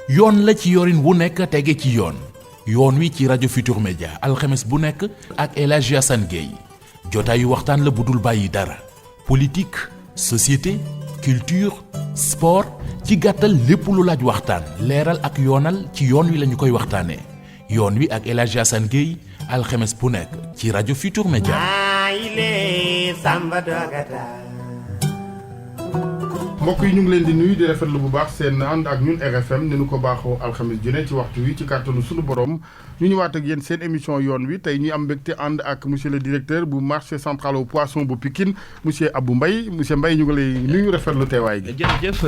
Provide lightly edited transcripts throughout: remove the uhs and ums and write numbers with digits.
yoon la ci yorin wu nekk tege ci yoon wi ci rajo Futur Média alxames bu nekk ak El Hadji Assane Gueye jotaayu waxtaan la bu dul bàyyi dara politique société culture sport ci gàttal lépp lu laaj waxtaan leeral ak yoonal ci yoon wi lañu koy waxtaanee yoon wi ak El Hadji Assane Gueye alxames bu nekk ci rajo Futur Média. mbokk yi ñu ngi leen di nuyu di rafetlu bu baax seen ànd ak ñun RFM ni ñu ko baaxoo alxames ju ne ci waxtu wi ci kàttanu sunu borom ñu ñëwaat ak yéen seen émission yoon wi tey ñuy am mbégte ànd ak monsieur le directeur bu marché central au poisson bu Pikine monsieur Abou Mbaye monsieur Mbaye ñu ngi lay nuyu rafetlu teewaay gi. jërëjëf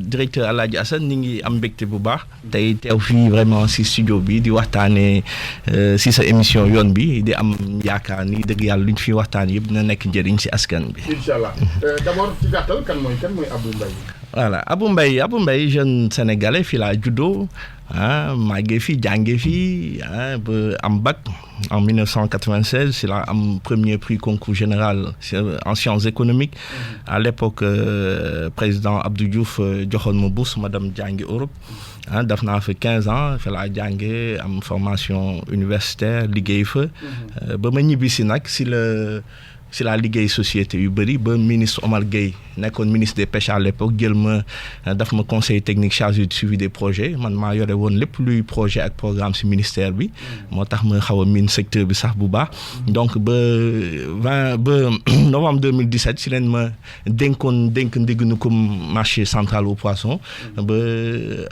directeur El Hadji Assane ñu ngi am mbégte bu baax tey teew fii vraiment si studio bi di waxtaanee si sa émission yoon bi di am yaakaar ni dëgg yàlla lu ñu fi waxtaan yëpp dina nekk njëriñ si askan bi. incha allah d'abord ci gàttal kan mooy Abou Mbaye. Voilà Abou Mbaye jeune sénégalais fii laa juddoo màggee fii jàngee fii ba am bac en 1996 si laa am premier prix concours général en sciences économiques à l'époque président Abdou Diouf joxoon ma bourse ma dem jàngi Europe def naa fa 15 ans fi laa jàngee am formation universitaire liggéey fa ba ma ñibbisi nag si la liggéey société yu bëri ba ministre Omar Gueye nekkoon ministre des pêches à l'époque jël ma daf ma conseil technique chargé du suivi des projets man maa yore woon lépp luy projet ak programme si ministère bi moo tax ma xaw a miin secteur bi sax bu baax donc ba novembre 2017 si leen ma dénk ndigg nu comme marché central au poisson ba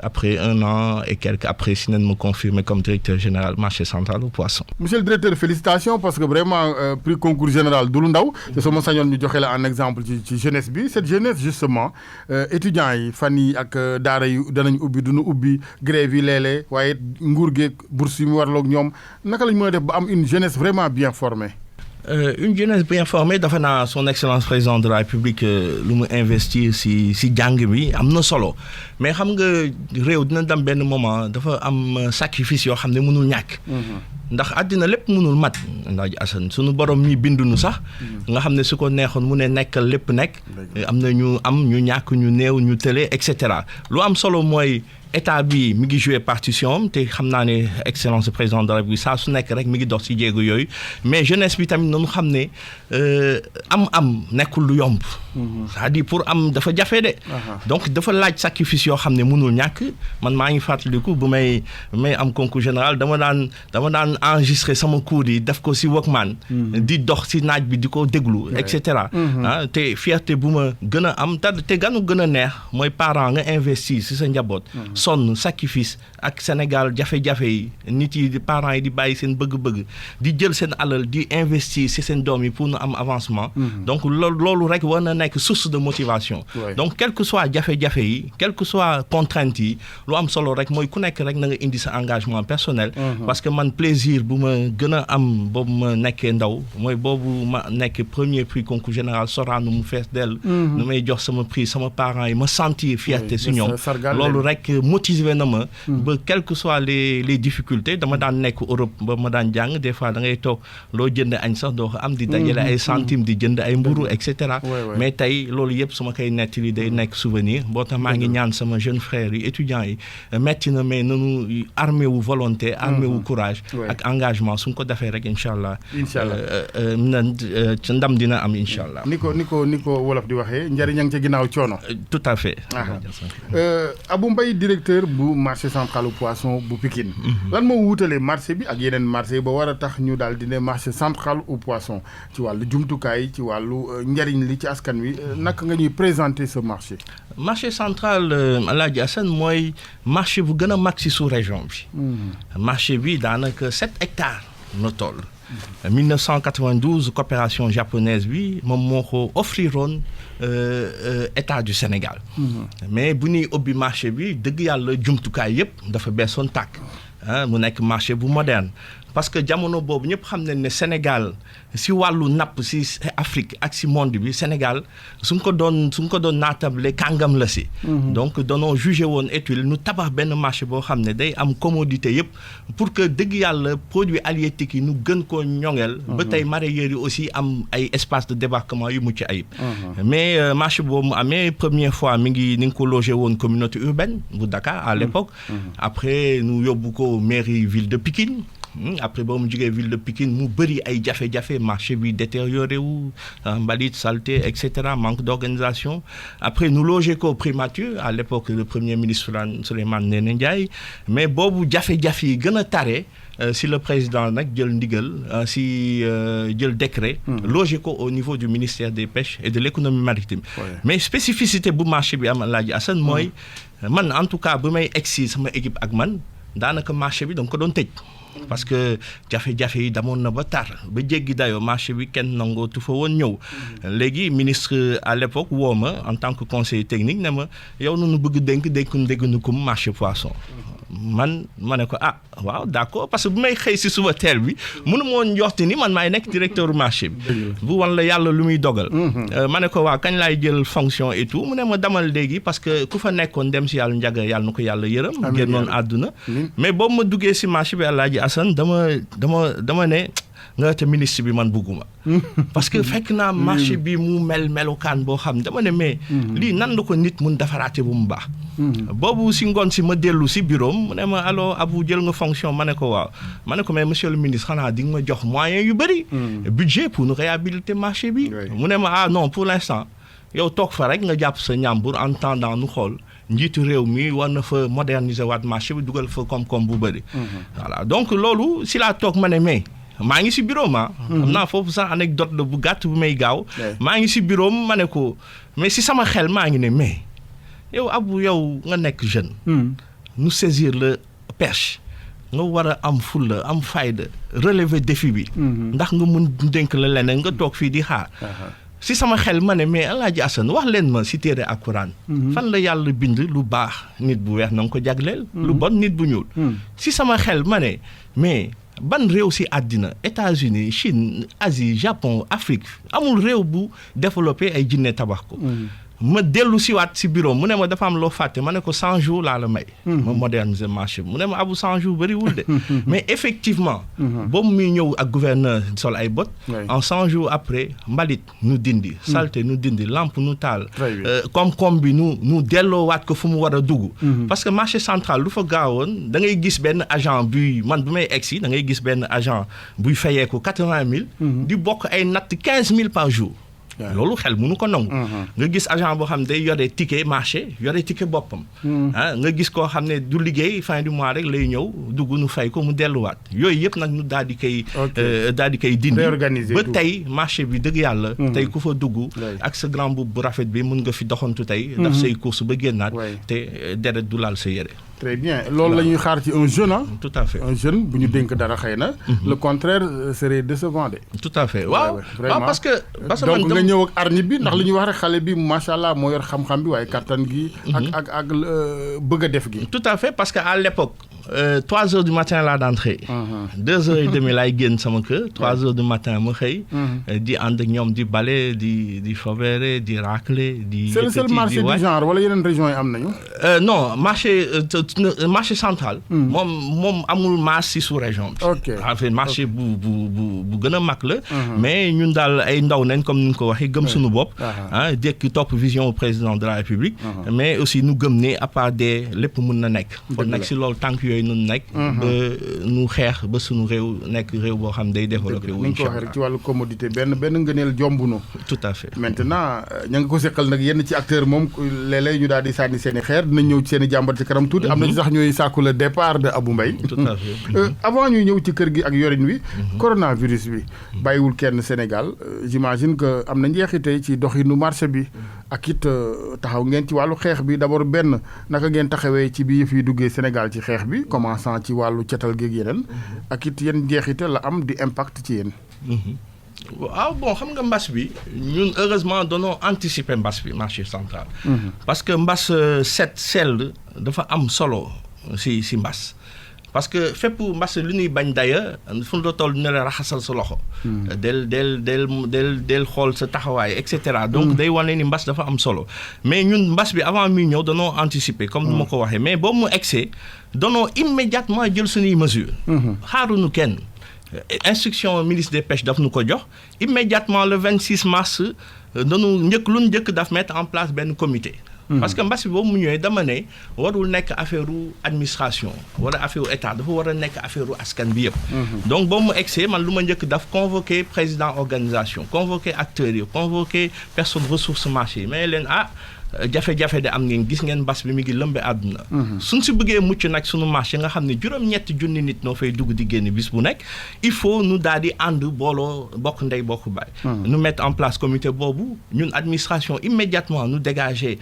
après 1 an et quelques après si leen ma confirmé comme directeur général marché central au poisson. Monsieur le directeur, félicitations parce que vraiment prix concours général ndaw te sama sañoon ñu joxe la un exemple ci jeunesse bi cette jeunesse justement étudiants yi fan yi ak daara yi danañ ubbi duñu ubbi grève yi léeg-léeg waaye nguur geeg bourse yi mu warloog ñoom naka lañ mën a def ba am une jeunesse vraiment bien formée. Une jeunesse bien formée dafa naa son excellence président de la République lu mu investir si jàng bi am na solo mais xam nga réew dina dem benn moment dafa am sacrifice yoo xam ne mënul ñàkk. ndax àddina lépp mënul mat ndax Assane sunu borom mi binduñu sax nga xam ne su ko neexoon mu ne nekkal lépp nekk am na ñu ñàkk ñu néew ñu tële et cetera lu am solo mooy état bi mi ngi joué partition am te xam naa ne excellence président de la République saa su nekk rek mi ngi dox ci jéego yooyu mais jeunesse bi tamit noonu xam ne am nekkul lu yomb. c'est-à-dire pour am dafa jafe de. donc dafa laaj sacrifice yoo xam ne mënul ñàkk man maa ngi fàttaliku bu may am concours général dama daan enregistrer sama cours yi def ko si Walkman. di dox si naaj bi di ko déglu et cetera. te fierté bu ma gën a am te ganu gën a neex mooy parent nga investir si sa njaboot. sonn sacrifice ak Sénégal jafe-jafe yi nit yi parents yi di bàyyi seen bëgg-bëgg di jël seen alal di investir ci seen doom yi pour nu am avancement donc loolu rek war na nekk source de motivation donc quel que soit jafe-jafe yi quel que soit contrainte yi lu am solo rek mooy ku nekk rek na nga indi sa engagement personnel parce que man plaisir bu ma gën a am boobu ma nekkee ndaw mooy boobu ma nekk premier prix concours général Sorano mu fees dell nu may jox sama prix sama parents yi ma sentir fierté ci ñoom loolu rek motivé na ma ba quelles que soient les difficultés dama daan nekk Europe ba ma daan jàng des fois da ngay toog loo jënd añ sax doo ko am di dajale ay centimes di jënd ay mburu et cetera mais tey loolu yëpp su ma koy nettali day nekk souvenir boo tax maa ngi ñaan sama jeune frère yi étudiants yi metti na mais nanu armé wu volonté armé wu courage ak engagement su ko defee rek incha allah ci ndam dina am incha allah ni ko wolof di waxee njëriñ a ngi ca ginnaaw coono tout à fait Abou Mbaye directeur bu marché central au poisson bu Pikine lan moo wutalee marché bi ak yeneen marché ba war a tax ñu daal di ne marché central au poisson ci wàllu jumtukaay ci wàllu njariñ li ci askan wi naka nga ñuy présenter ce marché central El Hadji Assane mooy marché bu gën a mag ci sous-région bi marché bi daanaka 7 hectares na toll 1992 coopération japonaise bi moom moo ko offriroon état du Sénégal mais bu ñuy ubbi marché bi dëgg yàlla jumtukaay yëpp dafa beesoon tàkk mu nekk marché bu moderne parce que jamono boobu ñëpp xam nañ ne Sénégal si wàllu napp si Afrique ak si monde bi Sénégal su nga ko doon naatable kàngam la si. donc danoo jugé woon utile nu tabax benn marché boo xam ne day am commodité yëpp pour que dëgg yàlla produits halieutiques yi nu gën koo ñoŋeel. ba tey mareyeurs yi aussi am ay espace de débarquement yu mucc ayib. mais marché boobu mu amee première fois ni nga ko logé woon communauté urbaine bu Dakar à l'époque. après nu yóbbu ko mairie ville de Pikine. après boo mu jógee ville de Pikine mu bëri ay jafe-jafe marché bi détérioré wu mbalit saleté et cetera manque d'organisation après nu logé ko primature à l'époque le premier ministre Souleymane Ndéné Ndiaye mais boobu jafe-jafe yi gën a tare si le président nag jël ndigal jël décret logé ko au niveau du ministère des pêches et de l'économie maritime mais spécificité bu marché bi am Alaaji Assane mooy man en tout cas bu may egsi sama équipe ak man daanaka marché bi danga ko doon tëj parce que jafe-jafe yi damoon na ba tar ba jéggi dayoo marché bi kenn nangootu fa woon ñëw léegi ministre à l'époque woo ma en tant que conseiller technique ne ma yow nu bëgg dégg nu ko marché poisson ma ne ko waaw d'accord parce que bu may xëy si suba teel bi mënu ma woon njoxti ni man maay nekk directeur marché bi bu wan la yàlla lu muy dogal ma ne ko waaw kañ laay jël fonction et tout mu ne ma demal léegi parce que ku fa nekkoon dem si yàlla njaga yàlla na ko yàlla yërëm génnoon àdduna mais boobu ma duggee si marché bi Alaaji Assane dama ne nga te ministre bi man bugguma parce que fekk naa marché bi mu melukaan boo xam dama ne mais lii nan la ko nit mun defaraate bu mu baax boobu si ngoon si ma dellu si bureau mu ne ma alors Abou jël nga fonction ma ne ko waaw ma ne ko mais monsieur le ministre xanaa di nga ma jox moyens yu bëri budget pour nous réhabiliter marché bi mu ne ma non pour l'instant yow toog fa rek nga jàpp sa ñàmbur en attendant nu xool njiitu réew mi war na fa moderniser waat marché bi dugal fa koom-koom bu bëri voilà donc loolu si laa toog ma ne mais maa ngi si bureau ma xam naa foofu sax anecdote la bu gàtt bu may gaaw maa ngi si bureau ma ne ko mais si sama xel maa ngi ne mais yow Abou yow nga nekk jeune nu saisir la pêche nga war a am fulla am fayda relever défi bi ndax nga mun dénk la leneen nga toog fii di xaar si sama xel ma ne mais Alaaji Assane wax leen ma si téere Alxuraan fan la yàlla bind lu baax nit bu weex na nga ko jagleel lu bon nit bu ñuul si sama xel ma ne mais ban réew si àddina États-Unis Chine Asie Japon Afrique amul réew bu développé ay jinne tabax ko ma dellu siwaat si bureau mu ne ma dafa am loo fàtte ma ne ko 100 jours laa la may ma moderniser marché bi mu ne ma Abou 100 jours bëriwul de mais effectivement boobu muy ñëw ak gouverneur sol ay bot en 100 jours après mbalit nu dindi saleté nu dindi lampe nu taal koom-koom bi nu delloowaat ko fu mu war a dugg parce que marché central lu fa gaawoon da ngay gis benn agent buy man bu may egsi da ngay gis benn agent buy fayeeku 80 000 di bokk ay natt 15 000 par jour loolu xel mënu ko nangu nga gis agent boo xam ne day yore ticket marché yore ticket boppam nga gis koo xam ne du liggéey fin du mois rek lay ñëw dugg nu fay ko mu delluwaat yooyu yëpp nag nu daal di koy dindi ba tey marché bi dëgg yàlla tey ku fa dugg ak sa grand boubou bu rafet bi mun nga fi doxantu tey daf say course ba génnaat te deret du laal sa yére très bien loolu la ñuy xaar ci un jeune tout à fait un jeune bu ñu dénk dara xëy na le contraire serait décevant de tout à fait waaw parce que donc nga ñëw ak arñi bi ndax li ñuy wax rek xale bi macha allah moo yor xam-xam bi waaye kattan gi ak bëgg a def gi tout à fait parce que à l'époque 3 heures du matin laa daan xëy 2 heures et demie laay génn sama kër 3 heures du matin ma xëy di ànd ak ñoom di bale di fobeere di racler di c'est le seul marché du genre wala yeneen régions yi am nañu non marché central moom amul marché si sous-région bi en fait marché bu gën a mag la mais ñun daal ay ndaw nañ comme ni ñu ko waxee gëm suñu bopp dekk topp vision président de la République mais aussi nu gëm ne à part des lépp mën na nekk kon nag si loolu tànk yooyu nun nekk ba nu xeex ba suñu réew nekk réew boo xam day développé wu incha allah ci wàllu commodité benn ngëneel jombunu tout à fait maintenant ña nga ko seqal nag yenn ci acteur moom léeg-léeg ñu daal di sànni seen i xeer dinañ ñëw ci seen i jàmbat ci kanam tuuti am na ci sax ñooy sàkku le départ de Abou Mbaye tout à fait avant ñuy ñëw ci kër gi ak yorin wi coronavirus bi bàyyiwul kenn Sénégal j'imagine que am na njeexite ci doxinu marché bi ak it taxaw ngeen ci wàllu xeex bi d'abord benn naka ngeen taxawee ci bi yëf yi duggee Sénégal ci xeex bi commençant ci wàllu cetal géeg yeneen ak it yenn njeexite la am di impact ci yéen waaw bon xam nga mbas bi ñun heureusement dañoo anticiper mbas bi marché central parce que mbas set sell dafa am solo si mbas parce que fépp mbas li ñuy bañ d'ailleurs fu mu la toll ne la raxasal sa loxo. del xool sa taxawaay et cetera. donc day wane ni mbas dafa am solo mais ñun mbas bi avant muy ñëw danoo anticiper comme ni ma ko waxee mais boobu mu egsee danoo immédiatement jël suñuy mesures. xaaruñu kenn. instruction ministre des pêches daf nu ko jox immédiatement le 26 mars dañu njëkk daf mettre en place benn comité. parce que mbas bi boobu mu ñëwee dama ne warul nekk affaire administration wala affaire état dafa war a nekk affaire askan bi yëpp. donc boobu mu egsee man lu ma njëkk daf convoquer président organisation convoquer acteurs yi convoquer personne ressources marché yi mais leen jafe-jafe de am ngeen gis ngeen mbas bi mi ngi lëmbe àdduna. suñ si bëggee mucc nag sunu marché nga xam ne juróom-ñetti junni nit noo fay dugg di génn bis bu nekk il faut nu daal di ànd booloo bokk ndey bokk baay. nu mettre en place comité boobu ñun administration immédiatement nu dégager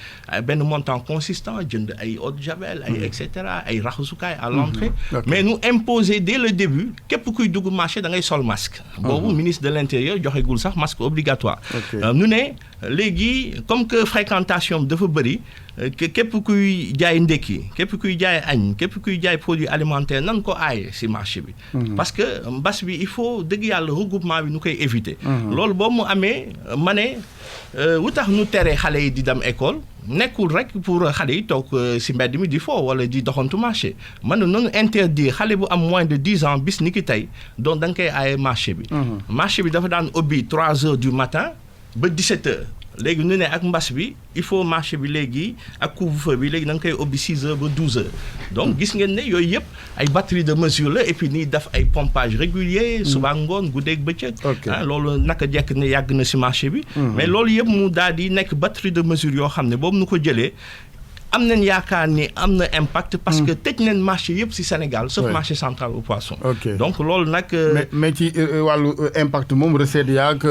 benn montant consistant jënd ay eau de javel ay et cetera ay raxasukaay à l'entrée. mais nu imposer dès le début képp kuy dugg marché da ngay sol masque. boobu ministre de l'intérieur joxegul sax masque obligatoire. nu ne léegi comme que fréquentation dafa bëri képp kuy jaay ndekki képp kuy jaay añ képp kuy jaay produit alimentaire nan ko aaye ci marché bi. parce que mbas bi il faut dëgg yàlla regroupement bi nu koy éviter. loolu boobu mu amee ma ne wu tax nu tere xale yi di dem école nekkul rek pour xale yi toog ci mbedd mi di fo wala di doxantu marché man noonu interdire xale bu am moins de 10 ans bis ni ki tey donc da nga koy aaye marché bi. marché bi dafa daan ubbi 3 heures du matin ba 17 heures. léegi ñu ne ak mbas bi il faut marché bi léegi ak couvre-feu bi léegi da nga koy ubbi 6 heures ba 12 heures donc gis ngeen ne yooyu yëpp ay batterie de mesure la et puis nii def ay pompage régulier suba ngoon guddeeg bëccëg. loolu naka jekk ne yàgg na ci marché bi. mais loolu yëpp mu daal di nekk batterie de mesure yoo xam ne boobu nu ko jëlee. am nañ yaakaar ni am na impact parce que tëj nañ marché yëpp ci Sénégal sauf marché central au poisson. donc loolu nag. mais ci wàllu impact moom recette yaag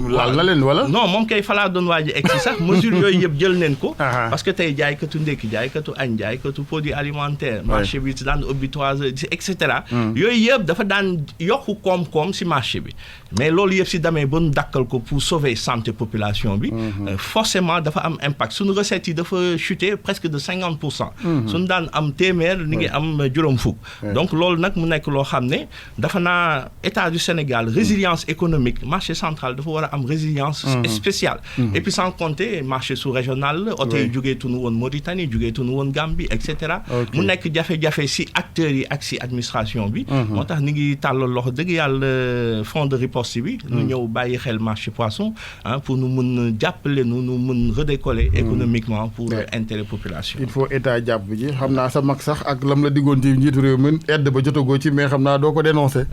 laal na leen wala. non moom kay falaa doon waaj a egg si sax mesure yooyu yëpp jël nañ ko. parce que tey jaaykatu ndekki jaaykatu añ jaaykatu produit alimentaire. marché bi ci daan ubbi 3 heures et cetera. yooyu yëpp dafa daan yokku koom-koom ci marché bi mais loolu yëpp ci demee ba nu dakkal ko pour sauver santé population bi. forcément dafa am impact suñu recettes yi dafa chuter presque de 50%. suñu daan am téeméer ni ngi am juróom fukk. donc loolu nag mu nekk loo xam ne dafa naa état du Sénégal résilience économique marché central dafa war a am résilience spéciale. et puis sans compter marché sous-régional la oto yi jógee tunu woon Mauritanie jógee tunu woon Gambie et cetera. mu nekk jafe-jafe ci acteurs yi ak ci administration bi. moo tax ni ngi tàllal loxo dëgg yàlla fonds de riposte bi. nu ñëw bàyyi xel marché poisson pour nu mun jàppale nu mun redécoller économiquement pour intérêt population. il faut état jàpp ji xam naa sa mag sax ak lam la diggoon ci njiitu réew mi aide ba jotagoo ci mais xam naa doo ko dénoncé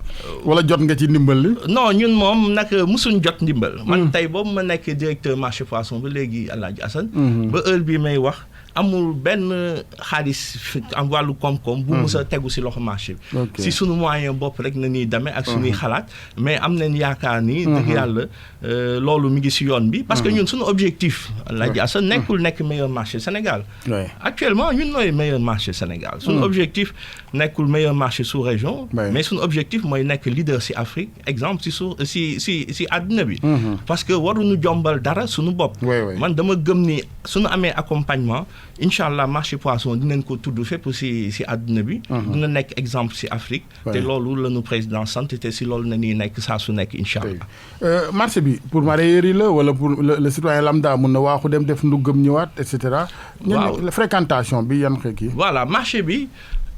wala jot nga ci ndimbal li. non ñun moom nag musuñ jot ndimbal. man tey boobu ma nekk directeur marché poisson ba léegi Alaaji Assane. ba heure bii may wax. amul benn xaalis am wàllu koom-koom bu mës a tegu ci loxo marché bi ci sunu moyen bopp rek na ñuy demee ak suñuy xalaat mais am nañ yaakaar ni dëgg yàlla loolu mi ngi ci yoon bi parce que ñun suñu objectif la jaasa nekkul nekk meilleur marché Sénégal actuellement ñun nooy meilleur marché Sénégal suñu objectif nekkul meilleur marché sous région mais suñu objectif mooy nekk leader ci Afrique exemple ci àdduna bi parce que waruñu jombal dara suñu bopp man dama gëm ni suñu amee accompagnement incha allah marché poisson dinañ ko tudd fépp ci àdduna bi. dina nekk exemple ci Afrique. te loolu la ñu président sant te ci loolu na ñuy nekk saa su nekk incha allah. marché bi pour mareyeurs yi la wala pour le citoyen lambda mun na waaxu dem def nduggam ñëwaat et cetera. waaw fréquentation bi yan xeet yi. voilà marché bi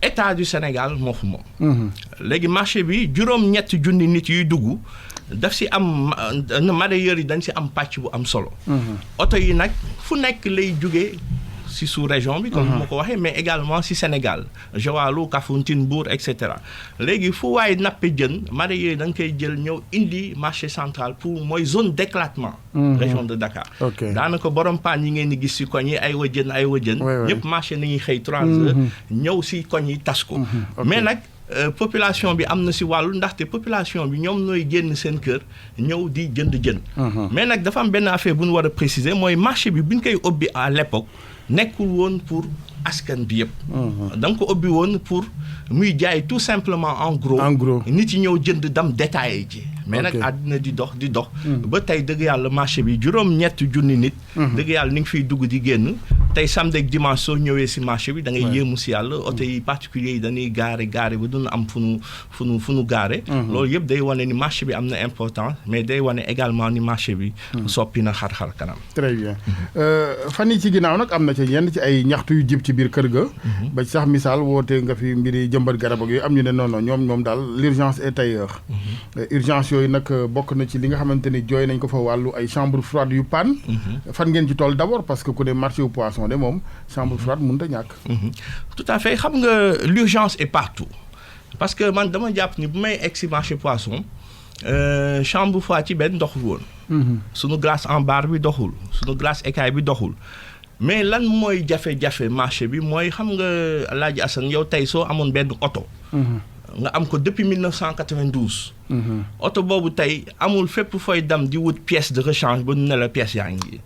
état du Sénégal moo fa moom. léegi marché bi juróom-ñetti junni nit yuy dugg. daf ci am mareyeurs yi dañ ci am pàcc bu am solo. oto yi nag fu nekk lay jógee. ci sous-région bi comme ma ko waxee mais également ci Sénégal Joal Kafountine Mbour et cetera léegi fu waaye nappe jën mareyeurs da nga koy jël ñëw indi marché central pour mooy zone d'éclatement région de Dakar daanaka borom paan yi ngeen di gis ci koñ yi ay wa jën ñëpp marché nañuy xëy 3 heures ñëw ci koñ yi tas ko mais nag population bi am na ci wàllu ndaxte population bi ñoom nooy génn seen kër ñëw di jënd jën mais nag dafa am benn affaire bu ñu war a préciser mooy marché bi ñu koy ubbi à l'époque nekkul woon pour askan bi yëpp da nga ko ubbi woon pour muy jaay tout simplement en gros nit yi ñëw jënd dam détaillé ji mais nag àddina di dox ba tey dëgg yàlla marché bi juróom-ñetti junni nit dëgg yàlla ni ngi fiy dugg di génn tey samedi ak dimanche soo ñëwee si marché bi da ngay yéemu si yàlla oto yi particulier yi dañuy gaare ba duna am fu nu gaare. loolu yëpp day wane ni marché bi am na importance mais day wane également ni marché bi soppi na xar kanam. très bien fan yi ci ginnaaw nag am na ci yenn ci ay ñaxtu yu jib ci biir kër ga. ba sax misaal woote nga fi mbiri jëmbat garab ak yooyu am ñu ne non ñoom daal l'urgence est ailleurs. urgence yooyu nag bokk na ci li nga xamante ni jooy nañ ko fa wàllu ay chambre froide yu panne. fan ngeen ci toll d'abord parce que ku ne marché au poisson de moom chambre froide mënut a ñàkk. tout à fait xam nga l'urgence est partout parce que man dama jàpp ni bu may egg si marché poisson chambre froide ci benn doxul woon. sunu glace en barre bi doxul sunu glace écaille bi doxul mais lan mooy jafe-jafe marché bi mooy xam nga Alaaji Assane yow tey soo amoon benn oto. nga am ko depuis 1992. oto boobu tey amul fépp fooy dem di wut pièce de rechange ba nu ne la pièce yaa ngi.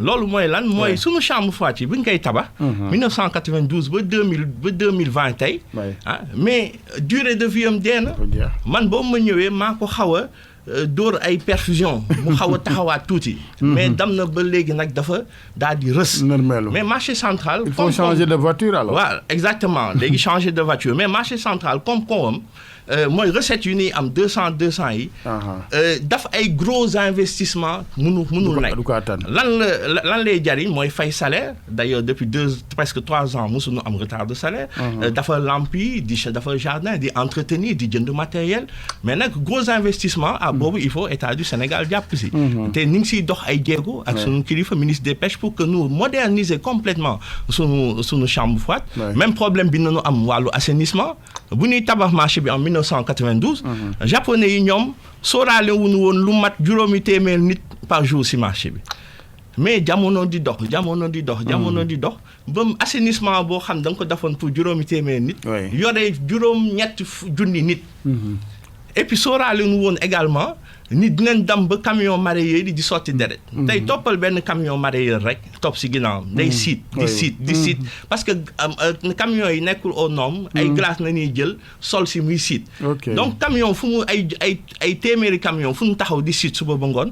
loolu mooy lan mooy sunu chambre froide yi bu ñu koy tabax. 1992 ba 2020 tey. mais durée de vie am dee na. man boobu ma ñëwee maa ko xaw a dóor ay perfusion mu xaw a taxawaat tuuti. mais dam na ba léegi nag dafa daal di rës. mais marché central. il faut changer de voiture alors. waaw exactement léegi changer de voiture mais marché central koom-koomam mooy recette yu ni am 200 yi. daf ay gros investissement mënul nekk. lan lay jariñ mooy fay salaire d'ailleurs depuis presque 3 ans mosuñu am retard de salaire. dafa lampi dafa jardin di entretenir di jënd matériel mais nag gros investissement boobu il faut état du Sénégal jàpp si. te ni ngi siy dox ay jéego ak sunu kilifa ministre des pêches pour que nous moderniser complètement sunu chambre froide. même problème bi nañu am wàllu assainissement bu ñuy tabax marché bi en 1992. japonais yi ñoom sóoraale wuñu woon lu mat 500 nit par jour si marché bi mais jamono di dox ba assainissement boo xam da nga ko defoon pour 500 nit. yore 7 nit. et puis sóoraale wuñu woon également nit dinañ dem ba camion mareyeur di sotti deret. tey toppal benn camion mareyeur rek topp si ginnaaw day siit parce que camion yi nekkul aux normes ay glace na ñuy jël sol si muy siit. donc camion fu mu ay téeméeri camion fu mu taxaw di siit suba ba ngoon.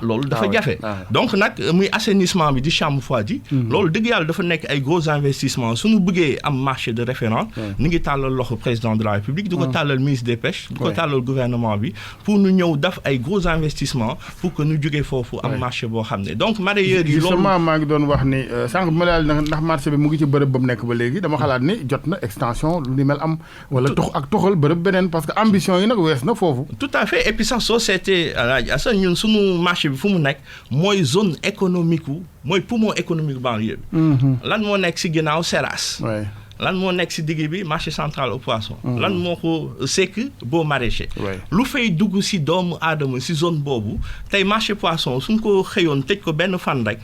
loolu dafa jafe. donc nag muy assainissement bi di chambre froide yi. loolu dëgg yàlla dafa nekk ay gros investissement suñu bëggee am marché de référence. ni ngi tàllal loxo président de la République di ko tàllal ministre des pêches di ko tàllal gouvernement bi pour ñu ñëw def ay gros investissement pour que ñu jógee foofu am marché boo xam ne donc mareyeurs yi loolu justement maa ngi doon wax ni sànq bi ma daal ndax marché bi mu ngi ci bërëb ba mu nekk ba léegi dama xalaat ni jot na extension lu ni mel am wala toxal bërëb beneen parce que ambition yi nag wees na foofu. tout à fait et puis sax société Assane ñun sunu marché bi fu mu nekk mooy zone économique mooy poumon économique banlieue bi. lan moo nekk si ginnaaw Seras. lan moo nekk si digg bi marché central au poisson. lan moo ko sekk boo maraîcher. lu fay dugg si doomu aadama si zone boobu tey marché poisson suñ ko xëyoon tëj ko benn fan rek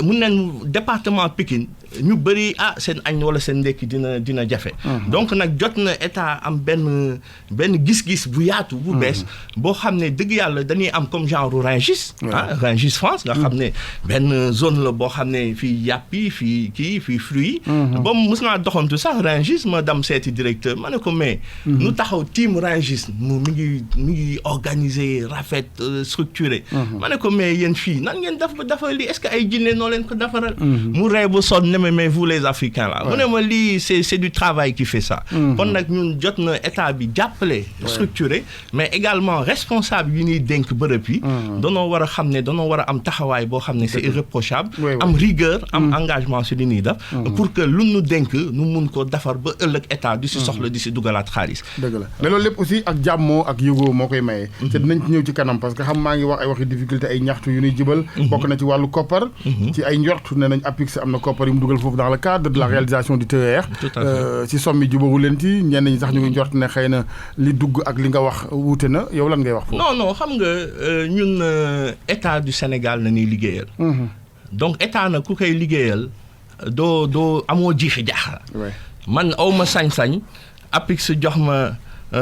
mun nañ département Pikine ñu bëri seen añ wala seen ndekki dina jafe. donc nag jot na état am benn gis-gis bu yaatu bu bees boo xam ne dëgg yàlla dañuy am comme genre Rungis. Rungis France nga xam ne benn zone la boo xam ne fii yàpp yi fii fruits yi. ba mu mës naa doxantu sax Rungis ma dem seeti directeur ma ne ko mais. nu taxaw team Rungis mi ngi organiser rafet structuré. ma ne ko mais yéen fii nan ngeen dafa lii est-ce que ay jinne noo leen ko defaral. mu ree ba sonn mais vous les Africains là. mu ne ma lii c'est du travail qui fait ça. kon nag ñun jot na état bi jàppale. structuré mais également responsable yu ñuy dénk bërëb yi. danoo war a xam ne danoo war a am taxawaay boo xam ne c'est irréprochable. am rigueur am engagement si li ñuy def. pour que lu nu dénk nu mun ko defar ba ëllëg état di si soxla di si dugalaat xaalis. dëgg la mais loolu lépp aussi ak jàmmoo ak yëgoo moo koy maye. te dinañ ci ñëw ci kanam parce que xam maa ngi wax ay waxi difficulté ay ñaxtu yu ñuy jibal. bokk na ci wàllu koppar. ci ay njort ne nañ APIX am na koppar yu mu dugal foofu dans le cadre de la réalisation du TER. ci somme yi jubawu leen ci ñenn ñi sax ñu ngi njort ne xëy na li dugg ak li nga wax wuute na yow lan ngay wax foofu. non xam nga ñun état du Sénégal na ñuy liggéeyal. donc état na ku koy liggéeyal doo amoo jiixi jaaxa. man awma sañ-sañ APIX jox ma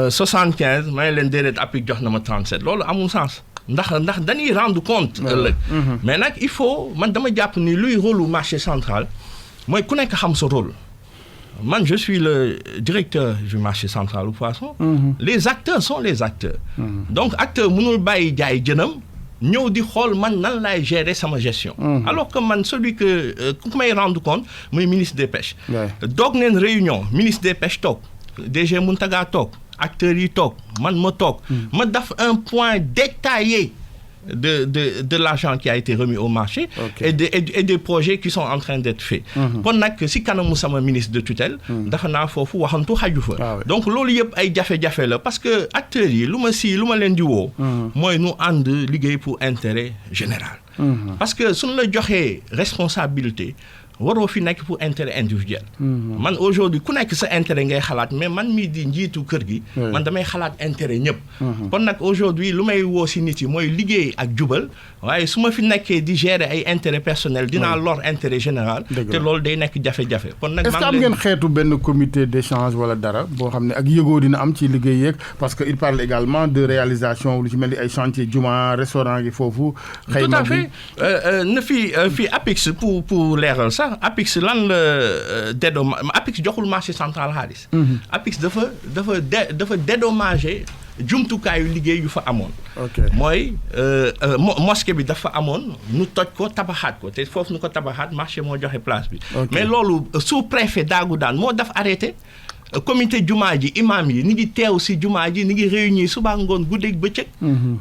75 may leen déedéet APIX jox na ma 37 loolu amul sens. ndax dañuy rendre compte ëllëg mais nag il faut man dama jàpp ni luy rôle marché central mooy ku nekk xam sa rôle. man je suis le directeur du marché central au poisson. Les acteurs sont les acteurs. Donc acteur mënul bàyyi jaay jënam ñëw di xool man nan laay gérer sama gestion. Alors que man celui que ku may rendre compte muy ministre des pêches. doog neen réunion ministre des pêches toog DG Mountaga toog acteurs yi toog man ma toog. ma def un point détaillé de l'argent qui a été remis au marché. Et des projets qui sont en train d'être faits. kon nag si kanamu sama ministre de tutelle. dafa naa foofu waxantu xaju fa. donc loolu yëpp ay jafe-jafe la parce que acteurs yi lu ma leen di woo. mooy nu ànd liggéey pour intérêt général. parce que suñu la joxee responsabilité. waroo fi nekk pour intérêt individuel. man aujourd'hui ku nekk sa intérêt ngay xalaat mais man mii di njiitu kër gi. man damay xalaat intérêt ñëpp. kon nag aujourd'hui lu may woo si nit yi mooy liggéey ak jubal waaye su ma fi nekkee di gérer ay intérêt personnel dinaa lor intérêt général. te loolu day nekk jafe-jafe. kon nag est-ce que am ngeen xeetu benn comité d'échange wala dara boo xam ne ak yëgoo dina am ci liggéey yeeg parce que il parle également de réalisation lu ci mel ni ay chantier juma restaurant gi foofu. xëy tout à fait na fii APIX pour leeral sax. APIX lan la APIX joxul marché central xaalis. APIX dafa dédommager jumtukaayu liggéey yu fa amoon. mooy mosquée bi dafa amoon nu toj ko tabaxaat ko te foofu nu ko tabaxaat marché moo joxe place bi. mais loolu sous-préfet Daagu Daan moo def arrêté. comité jumaa ji imam yi ni ngi teew si jumaa ji ni ngi réunir suba ngoon guddeeg bëccëg.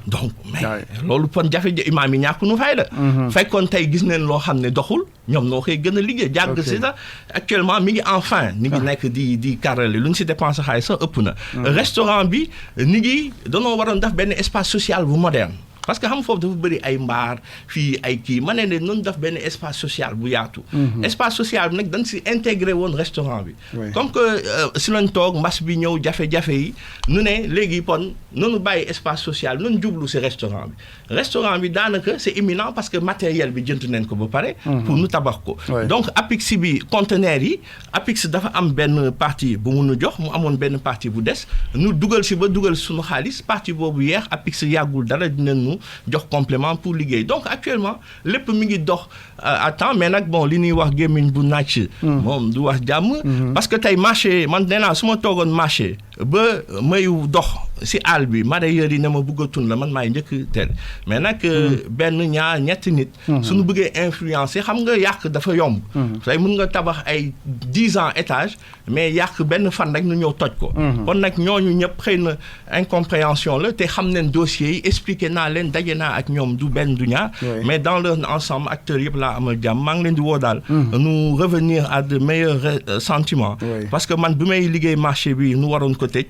donc mais loolu pon jafe imam yi ñàkk nu fay la. fekkoon tey gis neen loo xam ne doxul ñoom noo koy gën a liggéey. jàgg si la actuellement mi ngi enfin ni ngi nekk di karale lu ñu si dépensé xaalis sax ëpp na. restaurant bi ni ngi danoo waroon def benn espace social bu moderne. parce que xam foofu dafa bëri ay mbaar fii ay kii ma ne noonu def benn espace social bu yaatu. espace social bi nag dañ si intégré woon restaurant bi. comme que si lañ toog mbas bi ñëw jafe-jafe yi nu ne léegi pon noonu bàyyi espace social noonu jublu si restaurant bi. restaurant bi daanaka c'est imminent parce que matériel bi jënd nañ ko ba pare. pour nu tabax ko. donc APIX bi conteneurs yi APIX dafa am benn partie bu mu nu jox mu amoon benn partie bu des nu dugal si ba dugal suñu xaalis partie boobu yeex APIX yàggul dara dinañ jox complément pour liggéey donc actuellement lépp mi ngi dox à temps mais nag bon li ñuy wax gémmiñ bu nàcc moom du wax jàmm parce que tey marché man nee naa su ma toogoon marché ba may dox si àll bi mareyeurs yi ne ma bëggatun la man maay njëkk teel mais nag benn ñaar ñetti nit suñu bëggee influencer xam nga yàq dafa yomb tey mun nga tabax ay 10 ans étage mais yàq benn fan rek nu ñëw toj ko kon nag ñooñu ñëpp xëy na incompréhension la te xam nañ dossiers yi expliqué naa leen daje naa ak ñoom du benn du ñaar mais dans leur ensemble acteurs yëpp laa amal jàmm maa ngi leen di woo daal nu revenir à de meilleurs sentiments parce que man bi may liggéey marché bi nu waroon ko tëj